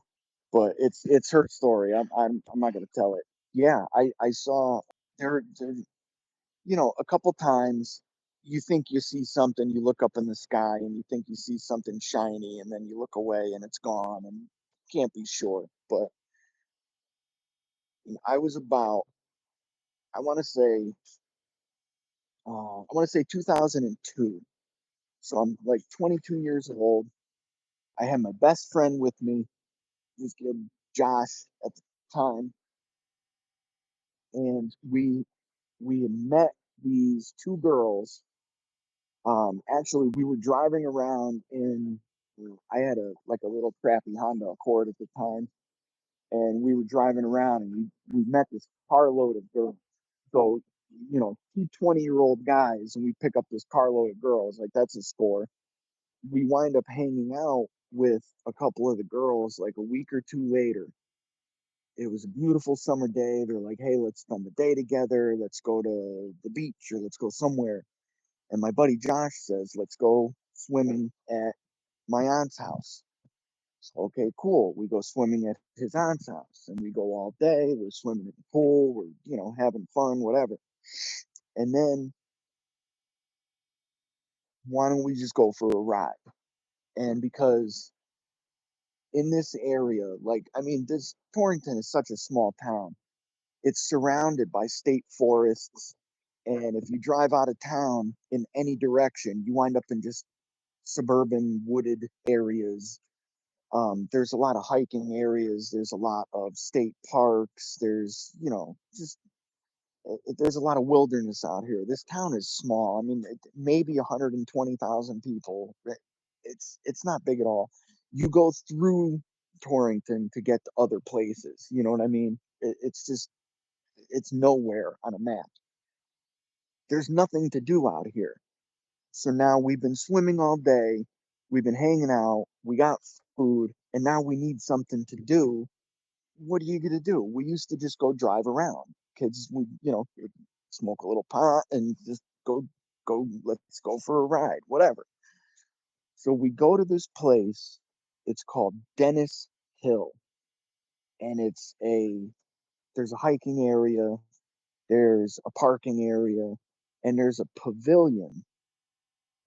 but it's her story. I'm not gonna tell it. Yeah, I saw there a couple times. you think you see something, you look up in the sky and you think you see something shiny, and then you look away and it's gone and can't be sure. But I was about, I want to say, I want to say 2002. So I'm like 22 years old. I had my best friend with me, this kid Josh at the time, and we had met these two girls. Actually, we were driving around in. I had a little crappy Honda Accord at the time, and we were driving around, and we met this carload of girls. So, 2 20-year-old guys, and we pick up this carload of girls. Like, that's a score. We wind up hanging out with a couple of the girls like a week or two later. It was a beautiful summer day. They're like, hey, let's spend the day together. Let's go to the beach or let's go somewhere. And my buddy Josh says, let's go swimming at my aunt's house. So, okay, cool. We go swimming at his aunt's house and we go all day. We're swimming at the pool. We're, having fun, whatever. And then why don't we just go for a ride? And because in this area, like, I mean, this Torrington is such a small town. It's surrounded by state forests. And if you drive out of town in any direction, you wind up in just suburban wooded areas. There's a lot of hiking areas. There's a lot of state parks. There's, just there's a lot of wilderness out here. This town is small. I mean, maybe 120,000 people. It's not big at all. You go through Torrington to get to other places. You know what I mean? It's just it's nowhere on a map. There's nothing to do out here. So now we've been swimming all day. We've been hanging out. We got food, and now we need something to do. What are you gonna do? We used to just go drive around. Kids would, smoke a little pot and just go. Let's go for a ride, whatever. So we go to this place. It's called Dennis Hill, and there's a hiking area, there's a parking area, and there's a pavilion.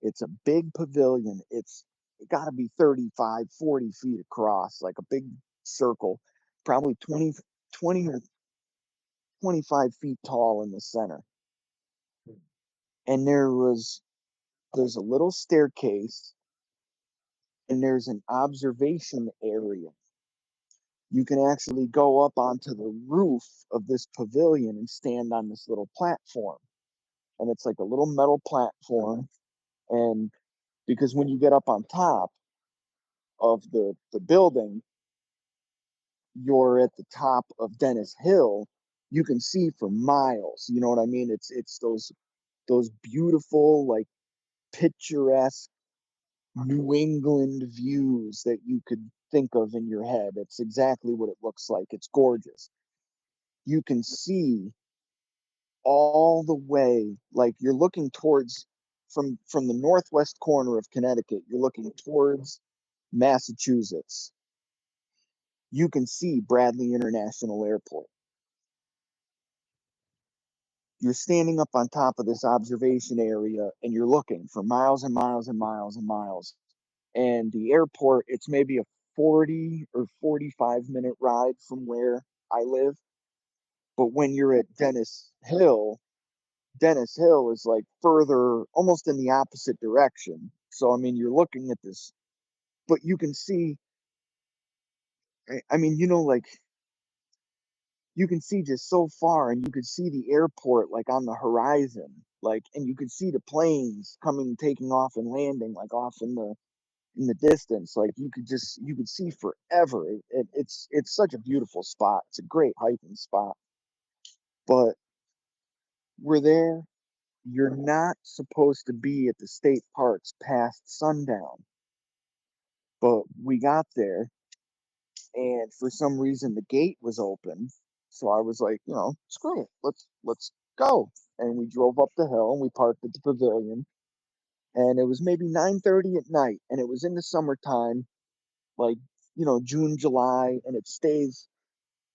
It's a big pavilion. It's got to be 35, 40 feet across, like a big circle, probably 20 or 25 feet tall in the center. And there's a little staircase and there's an observation area. You can actually go up onto the roof of this pavilion and stand on this little platform. And it's like a little metal platform. And because when you get up on top of the building, you're at the top of Dennis Hill, you can see for miles. You know what I mean? It's those beautiful, like picturesque New England views that you could think of in your head. It's exactly what it looks like. It's gorgeous. You can see all the way, like you're looking towards from the northwest corner of Connecticut, you're looking towards Massachusetts. You can see Bradley International Airport. You're standing up on top of this observation area and you're looking for miles and miles and miles and miles. And the airport, it's maybe a 40 or 45-minute ride from where I live. But when you're at Dennis Hill is like further, almost in the opposite direction. So, I mean, you're looking at this, but you can see, I mean, like you can see just so far and you could see the airport like on the horizon, like, and you could see the planes coming, taking off and landing like off in the distance. Like you could see forever. It's such a beautiful spot. It's a great hiking spot. But we're there. You're not supposed to be at the state parks past sundown. But we got there and for some reason the gate was open. So I was like, screw it. Let's go. And we drove up the hill and we parked at the pavilion. And it was maybe 9:30 at night and it was in the summertime, like, June, July, and it stays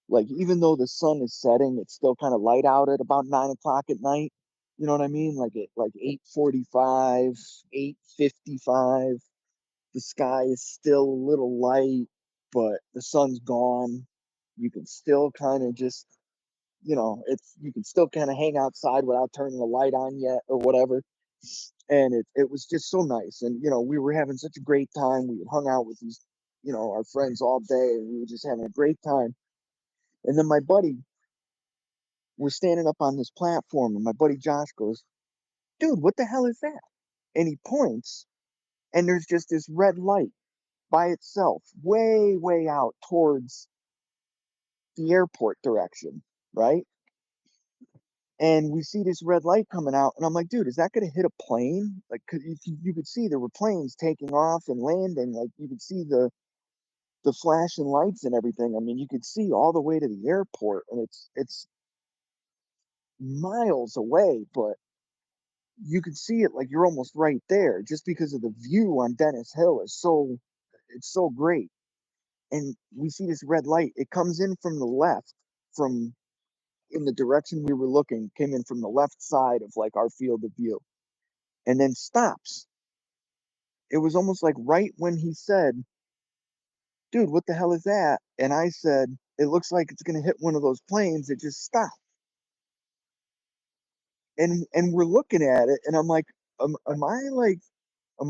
like even though the sun is setting, it's still kind of light out at about 9 o'clock at night. You know what I mean? Like at like 8:45, 8:55, the sky is still a little light, but the sun's gone. You can still kind of just, you can still kind of hang outside without turning the light on yet or whatever. And it was just so nice. And, we were having such a great time. We had hung out with these, our friends all day, and we were just having a great time. And then my buddy, we're standing up on this platform, and my buddy Josh goes, "Dude, what the hell is that?" And he points, and there's just this red light by itself, way, way out towards the airport direction, right? And we see this red light coming out, and I'm like, "Dude, is that going to hit a plane?" Like, 'cause you could see there were planes taking off and landing. Like, you could see the flashing lights and everything. I mean, you could see all the way to the airport, and it's miles away, but you could see it like you're almost right there, just because of the view on Dennis Hill is it's so great. And we see this red light. It comes in from the left, from in the direction we were looking, came in from the left side of like our field of view, and then stops. It was almost like right when he said, "Dude, what the hell is that?" And I said, "It looks like it's going to hit one of those planes." It just stopped. And we're looking at it, and I'm like, am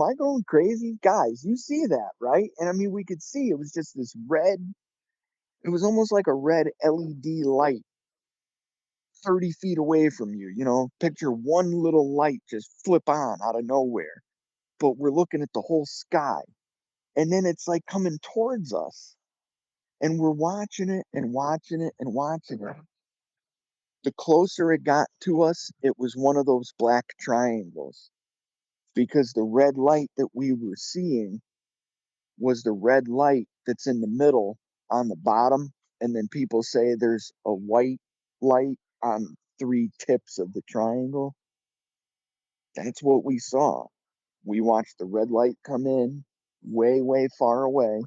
I going crazy? Guys, you see that, right? And I mean, we could see it was just this red, it was almost like a red LED light 30 feet away from you. Picture one little light just flip on out of nowhere. But we're looking at the whole sky. And then it's like coming towards us. And we're watching it and watching it and watching it. The closer it got to us, it was one of those black triangles, because the red light that we were seeing was the red light that's in the middle on the bottom. And then people say there's a white light on three tips of the triangle. That's what we saw. We watched the red light come in way, way far away.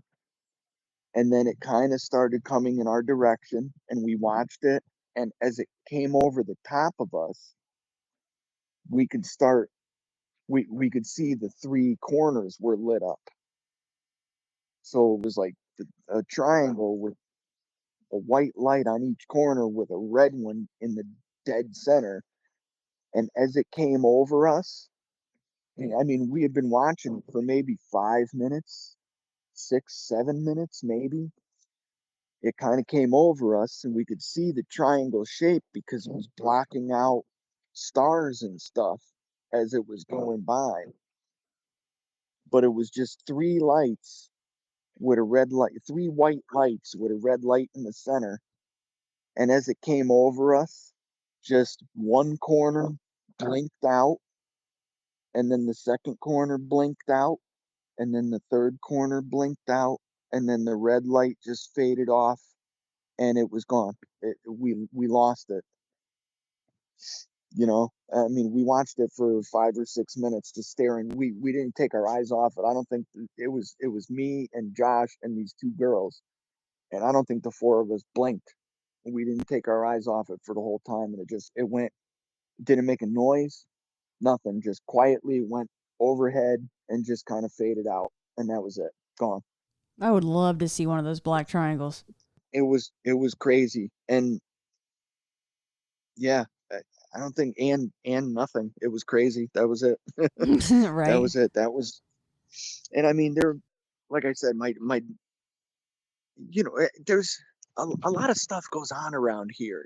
And then it kind of started coming in our direction, and we watched it. And as it came over the top of us, we could start, we could see the three corners were lit up. So it was like a triangle with a white light on each corner with a red one in the dead center. And as it came over us, I mean, we had been watching for maybe 5 minutes, 6, 7 minutes, maybe. It kind of came over us, and we could see the triangle shape because it was blocking out stars and stuff as it was going by. But it was just three lights with a red light, three white lights with a red light in the center. And as it came over us, just one corner blinked out, and then the second corner blinked out, and then the third corner blinked out, and then the red light just faded off, and it was gone. We lost it. I mean, we watched it for 5 or 6 minutes just staring. We didn't take our eyes off it. I don't think it was me and Josh and these two girls, and I don't think the four of us blinked. We didn't take our eyes off it for the whole time, and it went, didn't make a noise, nothing, just quietly went overhead and just kind of faded out, and that was it, gone. I would love to see one of those black triangles. It was crazy. And yeah, I don't think and nothing. It was crazy. That was it. That Right. was it. That was, and I mean, like I said, my, there's a lot of stuff goes on around here.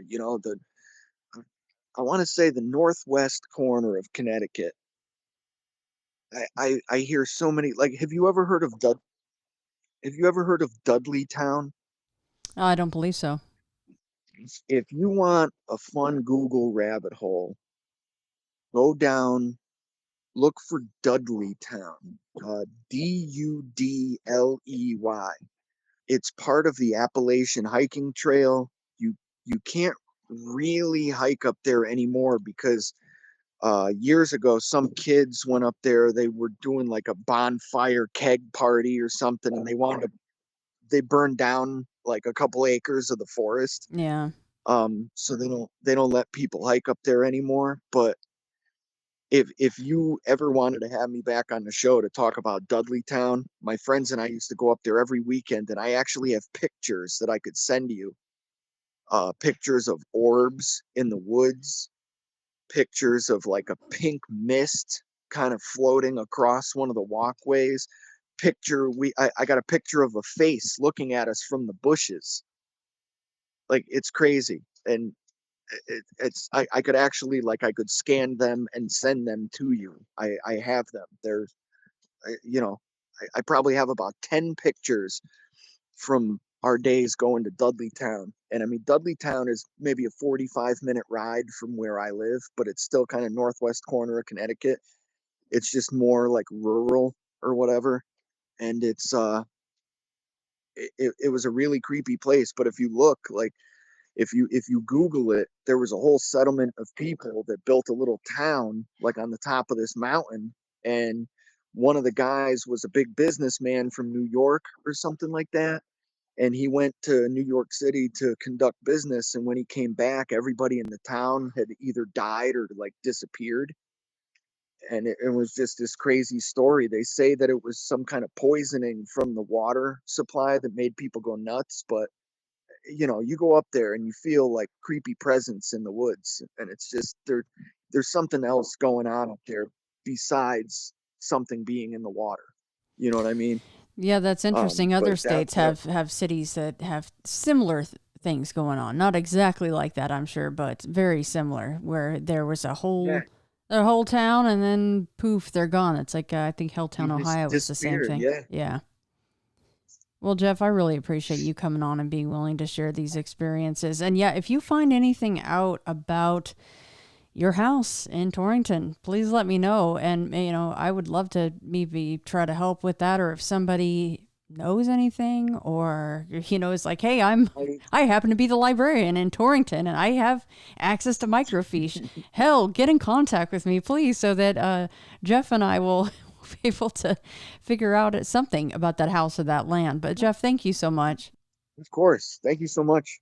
I want to say the northwest corner of Connecticut. I hear so many, like, have you ever heard of Dudleytown? I don't believe so. If you want a fun Google rabbit hole, go down, look for Dudleytown, Dudley. It's part of the Appalachian hiking trail. You can't really hike up there anymore because years ago some kids went up there. They were doing like a bonfire keg party or something, and they burned down like a couple acres of the forest. Yeah. So they don't let people hike up there anymore. But if you ever wanted to have me back on the show to talk about Dudleytown, my friends and I used to go up there every weekend, and I actually have pictures that I could send you. Pictures of orbs in the woods, pictures of like a pink mist kind of floating across one of the walkways. I got a picture of a face looking at us from the bushes. Like, it's crazy. And I could actually, like, I could scan them and send them to you. I have them. You know, I probably have about 10 pictures from our days going to Dudleytown. And I mean, Dudleytown is maybe a 45-minute ride from where I live, but it's still kind of northwest corner of Connecticut. It's just more like rural or whatever. And it was a really creepy place. But if you look, like, if you Google it, there was a whole settlement of people that built a little town like on the top of this mountain. And one of the guys was a big businessman from New York or something like that. And he went to New York City to conduct business. And when he came back, everybody in the town had either died or like disappeared. And it was just this crazy story. They say that it was some kind of poisoning from the water supply that made people go nuts. But you go up there and you feel like creepy presence in the woods, and it's just there's something else going on up there besides something being in the water. You know what I mean? Yeah, that's interesting. Other But that, states have cities that have similar things going on. Not exactly like that, I'm sure, but very similar, where there was yeah, a whole town and then poof, they're gone. It's like I think you Helltown, just Ohio was the same disappeared. thing. Yeah, Yeah. Well, Jeff, I really appreciate you coming on and being willing to share these experiences. And yeah, if you find anything out about your house in Torrington, please let me know. And, I would love to maybe try to help with that. Or if somebody knows anything or, is like, hey, I, I happen to be the librarian in Torrington and I have access to microfiche. Hell, get in contact with me, please, so that Jeff and I will be able to figure out something about that house or that land. But Jeff, thank you so much. of course. Thank you so much.